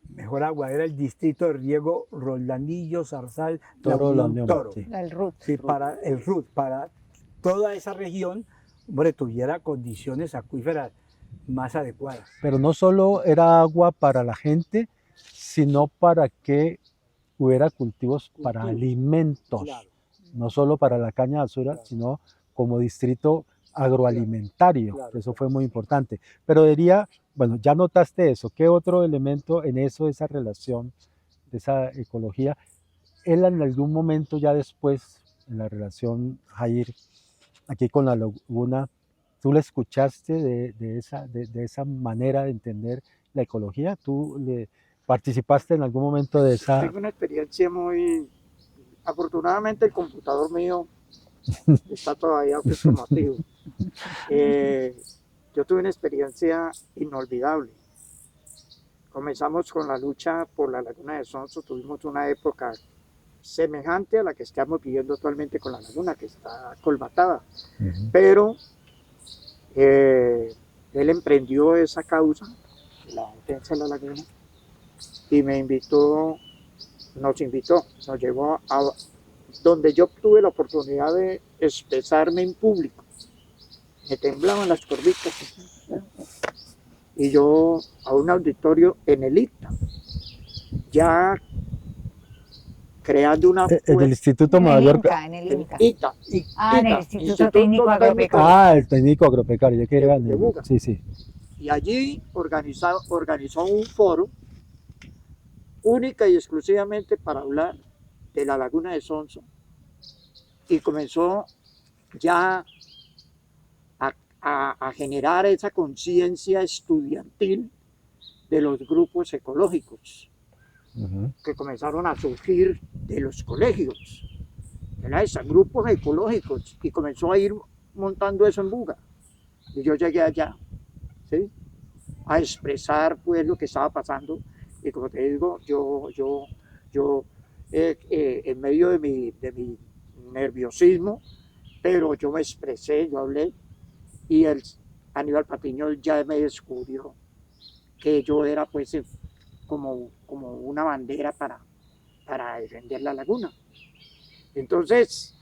mejor agua. Era el distrito de riego Roldanillo, Zarzal, Toro, La Unión, Toro. Sí. El RUT. Sí, para el RUT, para toda esa región, hombre, tuviera condiciones acuíferas más adecuadas. Pero no solo era agua para la gente, sino para que hubiera cultivos para alimentos, claro. No solo para la caña de azúcar, claro, sino como distrito agroalimentario, claro, eso fue muy importante. Pero diría, bueno, ya notaste eso, ¿qué otro elemento en eso, esa relación, de esa ecología? Él en algún momento ya después, en la relación Jair, aquí con la laguna, ¿tú le escuchaste de esa manera de entender la ecología? ¿Tú participaste en algún momento de esa? Tengo una experiencia muy... Afortunadamente el computador mío está todavía como activo. Yo tuve una experiencia inolvidable. Comenzamos con la lucha por la laguna de Sonso, tuvimos una época semejante a la que estamos viviendo actualmente con la laguna, que está colmatada. Pero él emprendió esa causa, la defensa de la laguna, y nos llevó a donde yo tuve la oportunidad de expresarme en público. Me temblaban las corbitas, y yo a un auditorio en el ITA, ya creando una... En el Instituto Mayor... En el INCA. ITA. En el Instituto Técnico Agropecuario. Ah, el técnico agropecuario, yo quería... Sí, sí. Y allí organizó un foro única y exclusivamente para hablar de la laguna de Sonso, y comenzó ya a generar esa conciencia estudiantil de los grupos ecológicos que comenzaron a surgir de los colegios, grupos ecológicos, y comenzó a ir montando eso en Buga. Y yo llegué allá, ¿sí?, a expresar pues lo que estaba pasando, y como te digo, yo en medio de mi nerviosismo, pero yo me expresé, yo hablé, y Aníbal Patiño ya me descubrió que yo era pues como una bandera para defender la laguna. Entonces,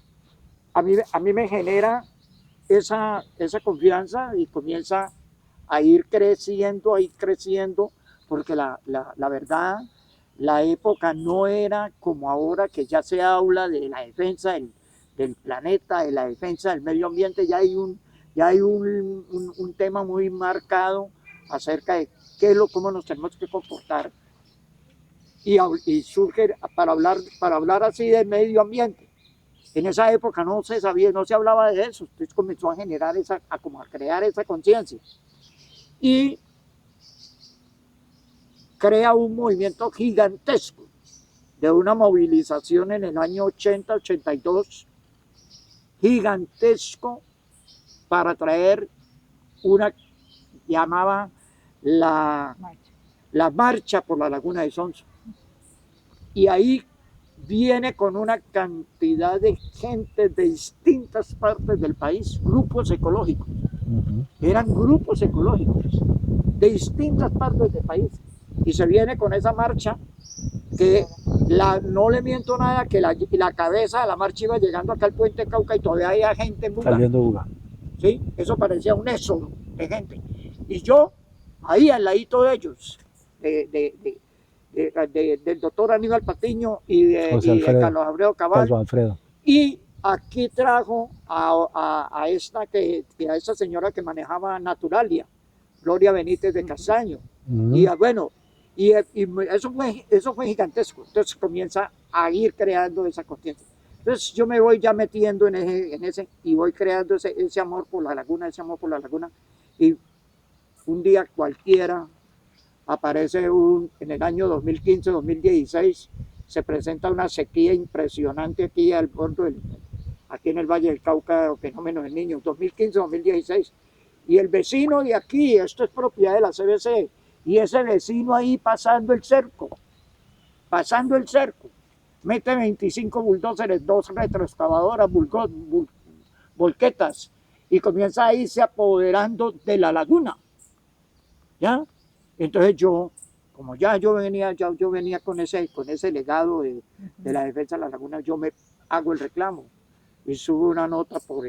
a mí me genera esa confianza, y comienza a ir creciendo, porque la verdad, la época no era como ahora, que ya se habla de la defensa del planeta, de la defensa del medio ambiente. Ya hay un tema muy marcado acerca de cómo nos tenemos que comportar, y surge para hablar así del medio ambiente. En esa época no se sabía, no se hablaba de eso. Entonces comenzó a generar a crear esa conciencia, y crea un movimiento gigantesco de una movilización en el año 80-82, gigantesco, para traer llamaba la marcha por la laguna de Sonso. Y ahí viene con una cantidad de gente de distintas partes del país, grupos ecológicos. Eran grupos ecológicos de distintas partes del país, y se viene con esa marcha que no le miento nada, que la cabeza de la marcha iba llegando acá al puente Cauca, y todavía había gente en Buga. Saliendo Buga. ¿Sí? Eso parecía un éxodo de gente. Y yo, ahí al ladito de ellos, del doctor Aníbal Patiño y de Carlos Alfredo Cabal. Y aquí trajo a esta señora que manejaba Naturalia, Gloria Benítez de Castaño. Mm. Y bueno, eso fue gigantesco. Entonces comienza a ir creando esa conciencia. Entonces yo me voy ya metiendo en ese y voy creando ese amor por la laguna, ese amor por la laguna. Y un día cualquiera aparece en el año 2015-2016, se presenta una sequía impresionante aquí al borde aquí en el Valle del Cauca, fenómeno del Niño, 2015-2016. Y el vecino de aquí, esto es propiedad de la CBC, y ese vecino ahí pasando el cerco, mete 25 bulldozers, 2 retroexcavadoras, volquetas, y comienza a irse apoderando de la laguna. ¿Ya? Entonces yo, como ya yo venía con ese legado de la defensa de la laguna, yo me hago el reclamo y subo una nota por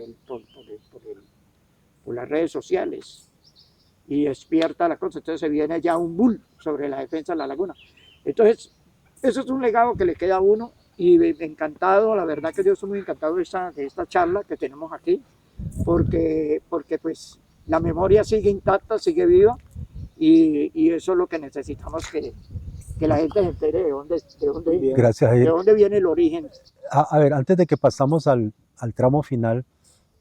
las redes sociales y despierta la cosa. Entonces se viene ya un bull sobre la defensa de la laguna. Entonces, eso es un legado que le queda a uno y encantado, la verdad que yo estoy muy encantado de esta charla que tenemos aquí, porque pues la memoria sigue intacta, sigue viva y eso es lo que necesitamos que la gente se entere Gracias, de dónde viene el origen. A ver, antes de que pasamos al tramo final,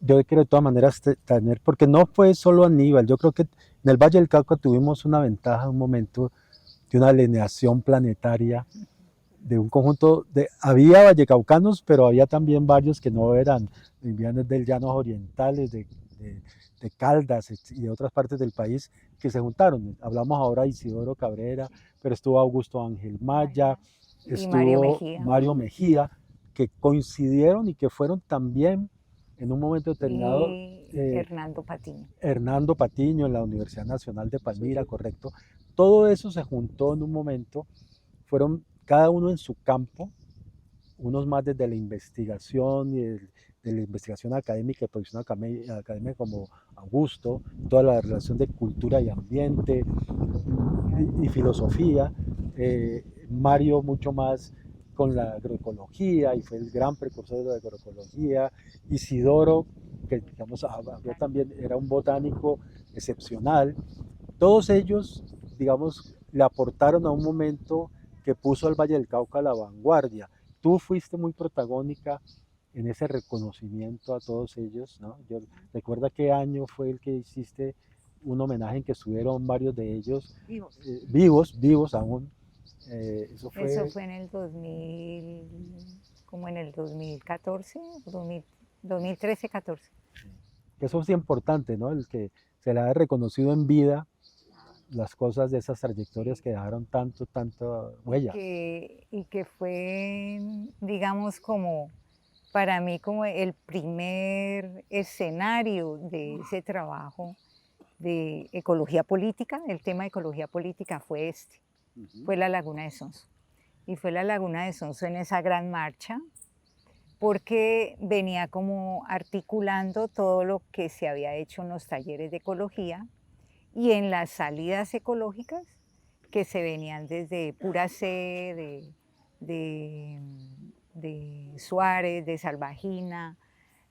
yo quiero de todas maneras tener, porque no fue solo Aníbal, yo creo que en el Valle del Cauca tuvimos una ventaja en un momento de una alineación planetaria, de un conjunto había vallecaucanos, pero había también varios que no eran, vivían del llanos orientales, de Caldas y de otras partes del país que se juntaron. Hablamos ahora de Isidoro Cabrera, pero estuvo Augusto Ángel Maya, estuvo Mario Mejía, que coincidieron y que fueron también en un momento determinado. Hernando Patiño. Hernando Patiño en la Universidad Nacional de Palmira, correcto. Todo eso se juntó en un momento, fueron cada uno en su campo, unos más desde la investigación y de la investigación académica y producción académica como Augusto, toda la relación de cultura y ambiente y filosofía, Mario mucho más con la agroecología y fue el gran precursor de la agroecología, Isidoro, que digamos, también era un botánico excepcional, todos ellos, digamos, le aportaron a un momento que puso al Valle del Cauca a la vanguardia. Tú fuiste muy protagónica en ese reconocimiento a todos ellos, ¿no? Yo recuerda qué año fue el que hiciste un homenaje en que estuvieron varios de ellos vivos aún. Eso fue en el 2000, como en el 2014, 2013-14. Eso es importante, ¿no? El que se le haya reconocido en vida las cosas de esas trayectorias que dejaron tanta huella. Y que fue, digamos, como para mí como el primer escenario de ese trabajo de ecología política. El tema de ecología política fue fue la Laguna de Sonso. Y fue la Laguna de Sonso en esa gran marcha, porque venía como articulando todo lo que se había hecho en los talleres de ecología y en las salidas ecológicas que se venían desde Pura C, de Suárez, de Salvajina,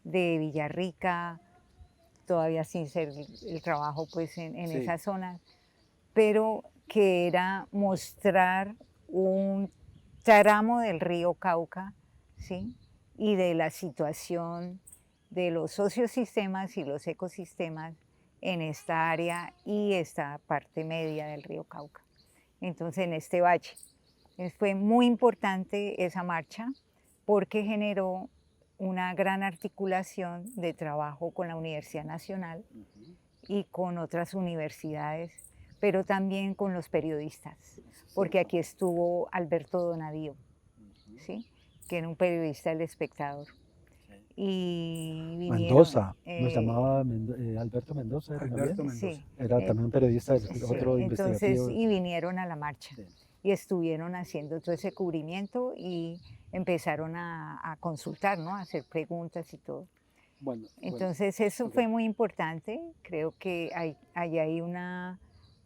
de Villarrica, todavía sin ser el trabajo pues en esa zona, pero que era mostrar un tramo del río Cauca, ¿sí? Y de la situación de los sociosistemas y los ecosistemas en esta área y esta parte media del río Cauca. Entonces, en este valle. Fue muy importante esa marcha porque generó una gran articulación de trabajo con la Universidad Nacional y con otras universidades, pero también con los periodistas, porque aquí estuvo Alberto Donadío, ¿sí? Que era un periodista del Espectador. Y vinieron, Mendoza, nos llamaba Alberto Mendoza. Alberto Mendoza. Sí, Era también un periodista, otro investigativo. Entonces, y vinieron a la marcha y estuvieron haciendo todo ese cubrimiento y empezaron a consultar, ¿no? A hacer preguntas y todo. Entonces eso fue muy importante, creo que hay una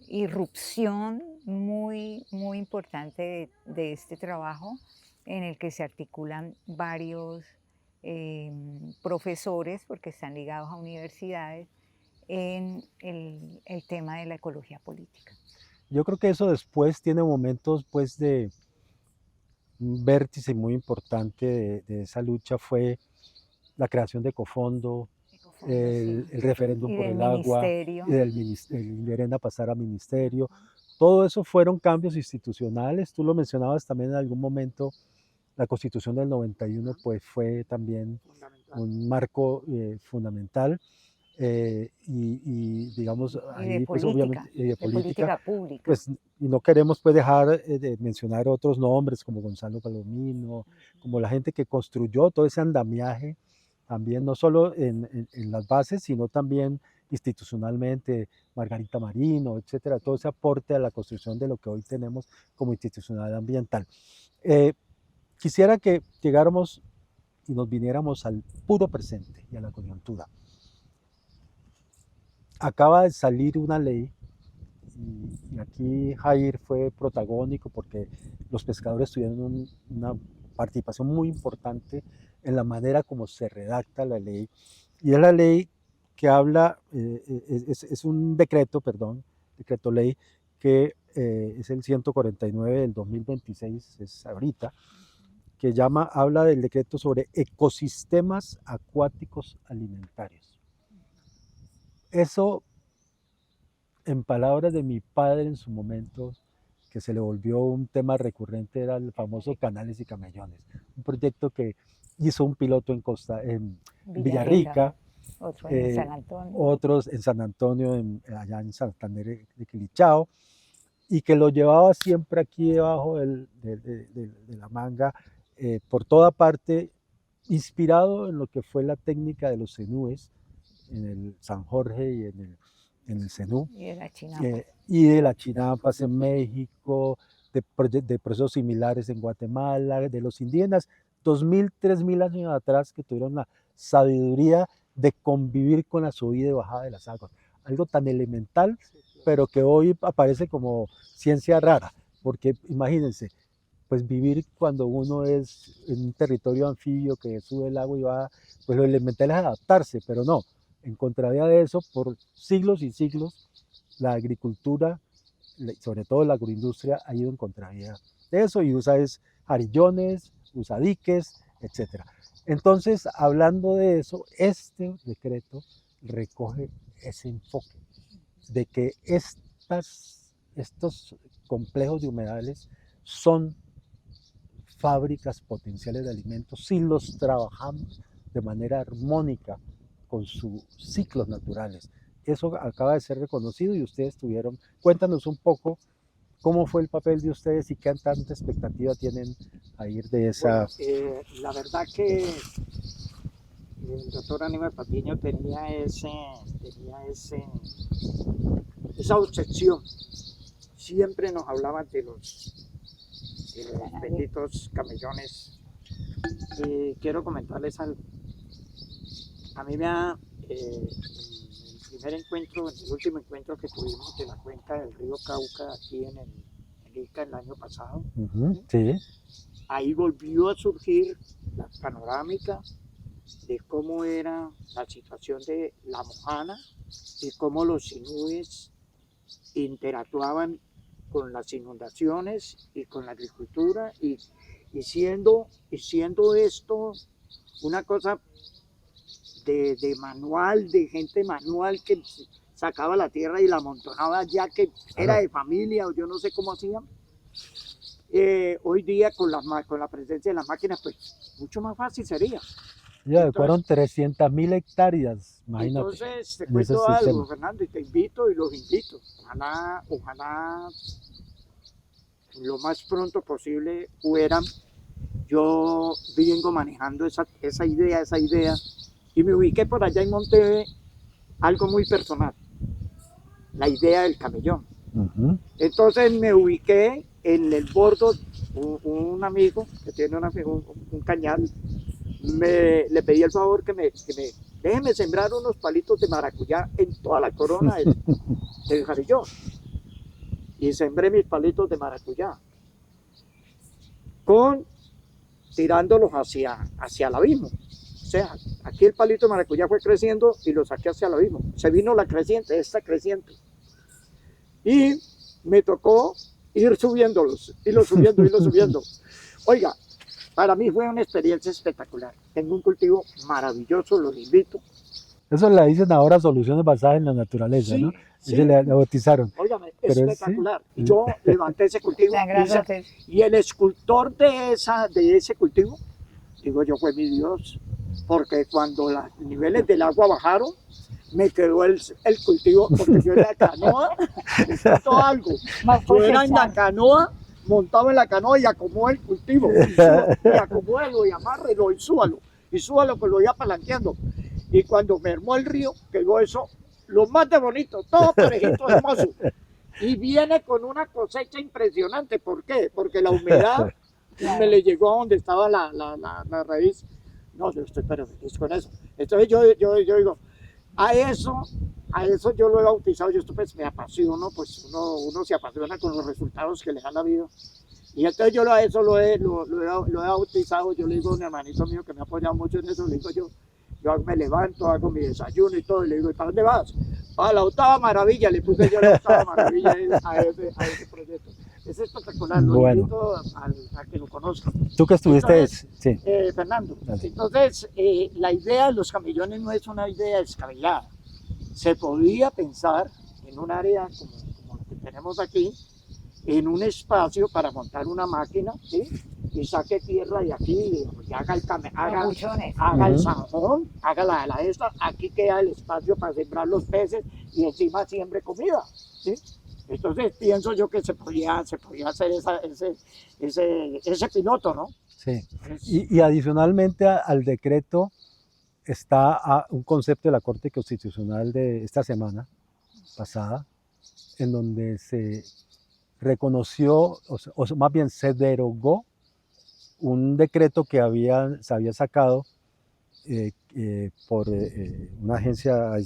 irrupción muy importante de este trabajo en el que se articulan varios profesores, porque están ligados a universidades, en el tema de la ecología política. Yo creo que eso después tiene momentos pues de un vértice muy importante de esa lucha fue la creación de Ecofondo, Ecofondo, el sí. referéndum Y por del el agua, ministerio. y el Llerena pasar a ministerio. Todo eso fueron cambios institucionales. Tú lo mencionabas también en algún momento. La Constitución del 91 pues fue también Fundamental. un marco fundamental. Y digamos Y de ahí pues política, obviamente y de política, pública. pues y no queremos pues dejar de mencionar otros nombres como Gonzalo Palomino, como la gente que construyó todo ese andamiaje también, no solo en las bases, sino también institucionalmente, Margarita Marino, etcétera, todo ese aporte a la construcción de lo que hoy tenemos como institucionalidad ambiental. Quisiera que llegáramos y nos viniéramos al puro presente y a la coyuntura. Acaba de salir una ley y aquí Jair fue protagónico porque los pescadores tuvieron una participación muy importante en la manera como se redacta la ley. Y es la ley que habla, es un decreto, perdón, decreto ley, que es el 149 del 2026, es ahorita, que habla del decreto sobre ecosistemas acuáticos alimentarios. Eso, en palabras de mi padre en su momento, que se le volvió un tema recurrente, era el famoso Canales y Camellones, un proyecto que hizo un piloto en Villarrica, Otro en San Antonio. otros en San Antonio, allá en Santander de Quilichao, y que lo llevaba siempre aquí debajo de la manga, por toda parte, inspirado en lo que fue la técnica de los cenúes, en el San Jorge y en el cenú, Y de la chinampa. y de la chinampas en México, de procesos similares en Guatemala, de los indígenas, 2000, 3000 años atrás, que tuvieron la sabiduría de convivir con la subida y bajada de las aguas. Algo tan elemental, pero que hoy aparece como ciencia rara, porque imagínense, pues vivir cuando uno es en un territorio anfibio que sube el agua y baja, pues lo elemental es adaptarse, pero no, en contravía de eso, por siglos y siglos, la agricultura, sobre todo la agroindustria, ha ido en contravía de eso y usa jarillones, usa diques, etc. Entonces, hablando de eso, este decreto recoge ese enfoque de que estos complejos de humedales son fábricas potenciales de alimentos si los trabajamos de manera armónica con sus ciclos naturales. Eso acaba de ser reconocido y ustedes cuéntanos un poco cómo fue el papel de ustedes y qué tanta expectativa tienen a ir de esa... Bueno, la verdad que el doctor Aníbal Patiño tenía esa obsesión. Siempre nos hablaba de los benditos camellones. Quiero comentarles algo. A mí el último encuentro que tuvimos de la cuenca del río Cauca aquí en Ica el año pasado, sí. Ahí volvió a surgir la panorámica de cómo era la situación de la Mojana y cómo los sinúes interactuaban con las inundaciones y con la agricultura y siendo esto una cosa de manual, de gente manual que sacaba la tierra y la amontonaba ya que era de familia o yo no sé cómo hacían. Hoy día con la presencia de las máquinas pues mucho más fácil sería. Ya, fueron 300.000 hectáreas, imagínate. Entonces te cuento algo, Fernando, y te invito y los invito. Ojalá lo más pronto posible puedan. Yo vengo manejando esa idea y me ubiqué por allá y monté algo muy personal, la idea del camellón. Entonces me ubiqué en el bordo, un amigo que tiene un cañal, le pedí el favor que déjeme sembrar unos palitos de maracuyá en toda la corona del jarillón. Y sembré mis palitos de maracuyá, tirándolos hacia el abismo. sea, aquí el palito de maracuyá fue creciendo y lo saqué hacia el abismo. Se vino la creciente, esta creciente. Y me tocó ir subiéndolos, irlos subiendo, irlos subiendo. Oiga, para mí fue una experiencia espectacular. Tengo un cultivo maravilloso, los invito. Eso le dicen ahora soluciones basadas en la naturaleza, ¿no? Sí, Ese le bautizaron. óigame, Pero espectacular. Yo levanté ese cultivo y el escultor de ese cultivo, digo yo, fue mi Dios, porque cuando los niveles del agua bajaron, me quedó el cultivo, porque yo en la canoa, les cuento algo, yo era en la canoa, montado en la canoa y acomodo el cultivo, y acomódelo y amárrelo y súbalo que lo iba palanqueando. Y cuando me armó el río, quedó eso, lo más de bonito, todo parejito, hermoso. Y viene con una cosecha impresionante, ¿por qué? Porque la humedad me le llegó a donde estaba la raíz. No, yo estoy pero feliz con eso. Entonces yo digo, a eso yo lo he bautizado, yo esto pues me apasiono, pues uno se apasiona con los resultados que le da la vida. Y entonces yo a eso lo he bautizado, yo le digo a un hermanito mío que me ha apoyado mucho en eso, le digo yo me levanto, hago mi desayuno y todo, y le digo, ¿y para dónde vas? A la octava maravilla, le puse yo la octava maravilla a ese proyecto. Es espectacular, lo invito a que lo conozcan. Tú que estuviste, entonces, sí. Fernando, entonces la idea de los camellones no es una idea descabellada. Se podía pensar en un área como lo que tenemos aquí, en un espacio para montar una máquina, ¿sí? Y saque tierra de aquí y haga el zanjón, haga la esta, aquí queda el espacio para sembrar los peces y encima siembre comida, ¿sí? Entonces pienso yo que se podía hacer ese piloto, ¿no? Sí. Y adicionalmente al decreto está un concepto de la Corte Constitucional de esta semana pasada, en donde se reconoció, o más bien se derogó un decreto que se había sacado por una agencia,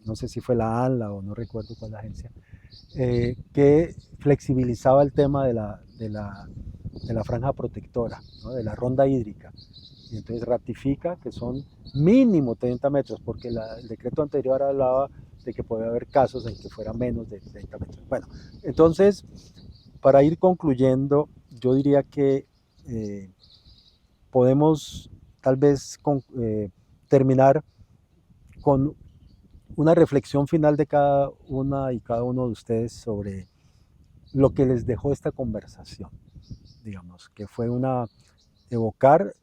no sé si fue la ANLA o no recuerdo cuál agencia, que flexibilizaba el tema de la franja protectora, ¿no? De la ronda hídrica. Y entonces ratifica que son mínimo 30 metros, porque el decreto anterior hablaba de que podía haber casos en que fuera menos de 30 metros. Bueno, entonces, para ir concluyendo, yo diría que podemos tal vez terminar con una reflexión final de cada una y cada uno de ustedes sobre lo que les dejó esta conversación, digamos, que fue evocar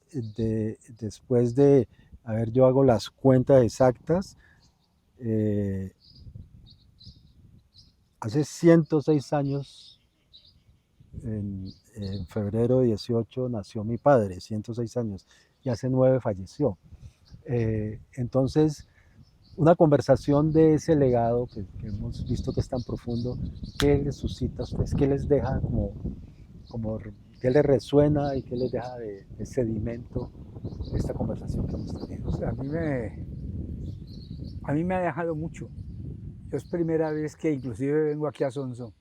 después de, a ver, yo hago las cuentas exactas, hace 106 años, en febrero 18 nació mi padre, 106 años, y hace 9 falleció. Entonces, una conversación de ese legado que hemos visto que es tan profundo, ¿qué les suscita a ustedes? ¿Qué les deja qué les resuena y qué les deja de sedimento esta conversación que hemos tenido? A mí me ha dejado mucho. Es primera vez que inclusive vengo aquí a Sonsón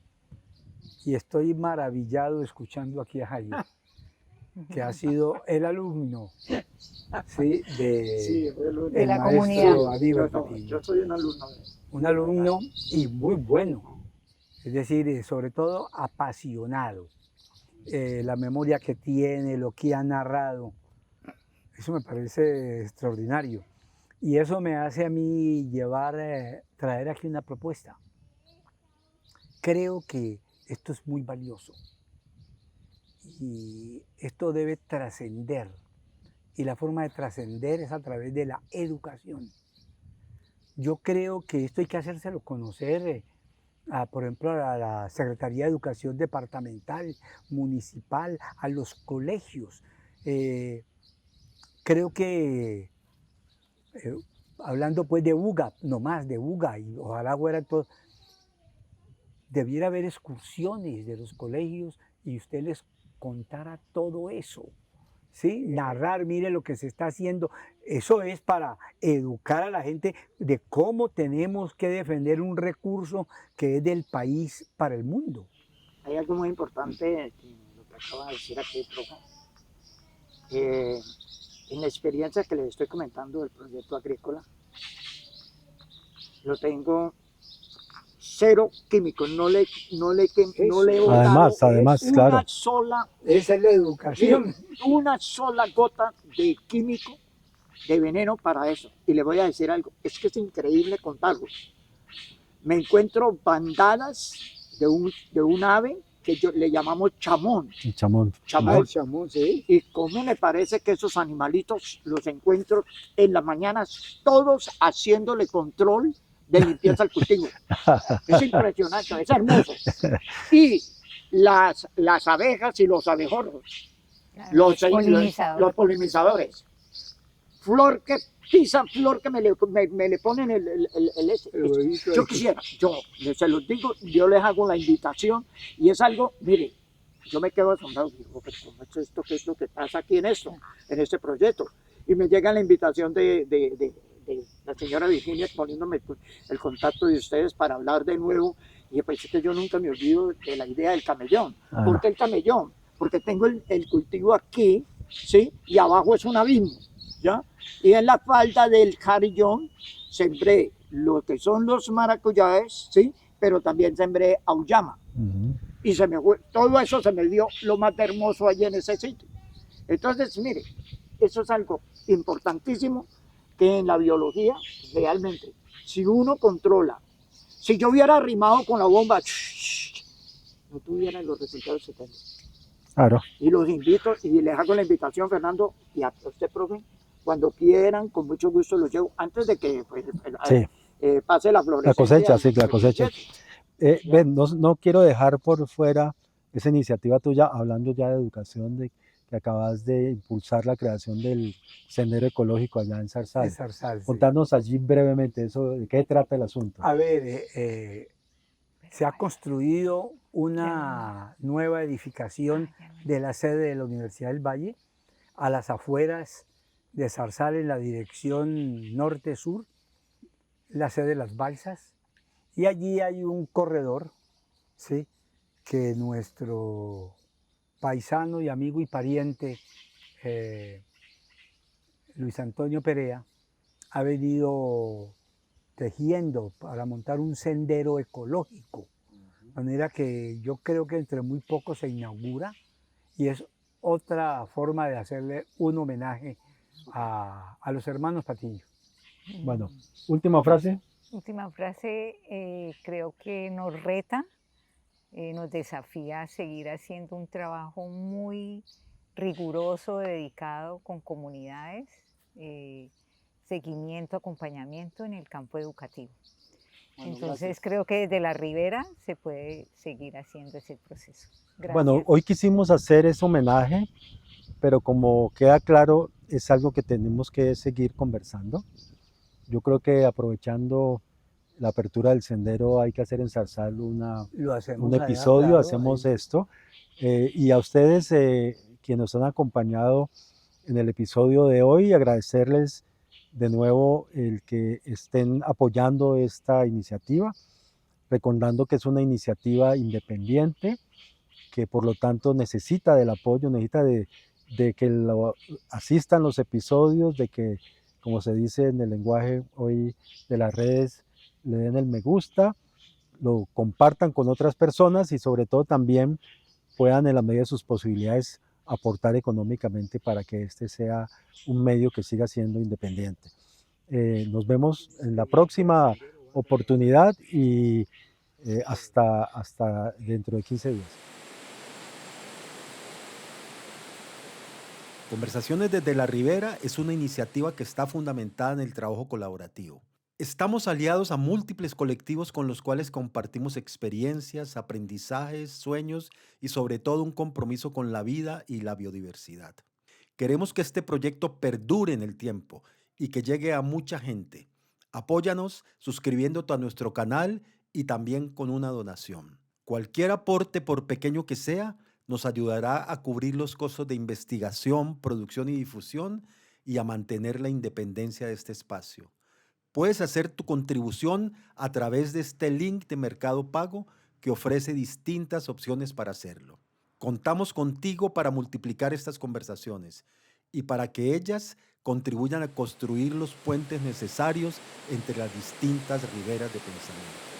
y estoy maravillado escuchando aquí a Jaime, que ha sido el alumno, ¿sí? de la comunidad. Yo soy un alumno. Un alumno y muy bueno, es decir, sobre todo apasionado. La memoria que tiene, lo que ha narrado, eso me parece extraordinario. Y eso me hace a mí traer aquí una propuesta. Creo que esto es muy valioso y esto debe trascender. Y la forma de trascender es a través de la educación. Yo creo que esto hay que hacérselo conocer, por ejemplo, a la Secretaría de Educación Departamental, Municipal, a los colegios. Creo que, hablando pues de UGA, no más de UGA, y ojalá fuera todo, debiera haber excursiones de los colegios y usted les contara todo eso. ¿Sí? Narrar, mire lo que se está haciendo. Eso es para educar a la gente de cómo tenemos que defender un recurso que es del país para el mundo. Hay algo muy importante que lo que acaba de decir aquí, profe. en la experiencia que les estoy comentando del proyecto agrícola, lo tengo cero químicos, no le he botado Además, una claro. sola, Esa es la educación. una sola gota de químico, de veneno para eso. Y le voy a decir algo, es que es increíble contarlo. Me encuentro bandadas de un ave que le llamamos chamón. El chamón. Chamón. Chamón, sí. Y como me parece que esos animalitos los encuentro en las mañanas todos haciéndole control de limpieza al cultivo. Es impresionante, es hermoso. Y las abejas y los abejorros, los polinizadores. Flor que pisan, flor que me le ponen yo quisiera, yo se los digo, yo les hago la invitación y es algo, mire, yo me quedo asombrado, digo, pero ¿cómo es esto? ¿Qué es lo que pasa aquí en este proyecto? Y me llega la invitación de la señora Virginia poniéndome el contacto de ustedes para hablar de nuevo. Y pues es que yo nunca me olvido de la idea del camellón. ¿Por qué el camellón? Porque tengo el cultivo aquí, ¿sí? Y abajo es un abismo, ¿ya? Y en la falda del carillón sembré lo que son los maracuyáes, ¿sí? Pero también sembré auyama. Y todo eso se me dio lo más hermoso allí en ese sitio. Entonces, mire, eso es algo importantísimo que en la biología, realmente, si uno controla, si yo hubiera arrimado con la bomba, no tuviera los resultados que tengo. Claro. Y los invito, y les hago la invitación, Fernando, y a usted, profe, cuando quieran, con mucho gusto los llevo, antes de que pues, Sí. Pase la florescencia. La cosecha, sí, la cosecha. Ben, no quiero dejar por fuera esa iniciativa tuya, hablando ya de educación, que acabas de impulsar la creación del sendero ecológico allá en Zarzal. Sí. Contanos allí brevemente eso, ¿de qué trata el asunto? A ver, se ha construido una nueva edificación de la sede de la Universidad del Valle a las afueras de Zarzal en la dirección norte-sur, la sede de Las Balsas, y allí hay un corredor, ¿sí?, que nuestro paisano y amigo y pariente Luis Antonio Perea ha venido tejiendo para montar un sendero ecológico, de manera que yo creo que entre muy poco se inaugura y es otra forma de hacerle un homenaje a los hermanos Patiño. Bueno, última frase. Última frase, creo que nos reta, nos desafía a seguir haciendo un trabajo muy riguroso, dedicado con comunidades, seguimiento, acompañamiento en el campo educativo. Bueno, Entonces gracias. creo que desde la Ribera se puede seguir haciendo ese proceso. Gracias. Bueno, hoy quisimos hacer ese homenaje, pero como queda claro, es algo que tenemos que seguir conversando. Yo creo que aprovechando la apertura del sendero hay que hacer en Zarzal un episodio, claro, hacemos esto. Y a ustedes, quienes nos han acompañado en el episodio de hoy, agradecerles de nuevo el que estén apoyando esta iniciativa, recordando que es una iniciativa independiente, que por lo tanto necesita del apoyo, necesita de que asistan los episodios, de que, como se dice en el lenguaje hoy de las redes, le den el me gusta, lo compartan con otras personas y sobre todo también puedan en la medida de sus posibilidades aportar económicamente para que este sea un medio que siga siendo independiente. Nos vemos en la próxima oportunidad y hasta dentro de 15 días. Conversaciones desde la Ribera es una iniciativa que está fundamentada en el trabajo colaborativo. Estamos aliados a múltiples colectivos con los cuales compartimos experiencias, aprendizajes, sueños y sobre todo un compromiso con la vida y la biodiversidad. Queremos que este proyecto perdure en el tiempo y que llegue a mucha gente. Apóyanos suscribiéndote a nuestro canal y también con una donación. Cualquier aporte, por pequeño que sea, nos ayudará a cubrir los costos de investigación, producción y difusión y a mantener la independencia de este espacio. Puedes hacer tu contribución a través de este link de Mercado Pago que ofrece distintas opciones para hacerlo. Contamos contigo para multiplicar estas conversaciones y para que ellas contribuyan a construir los puentes necesarios entre las distintas riberas de pensamiento.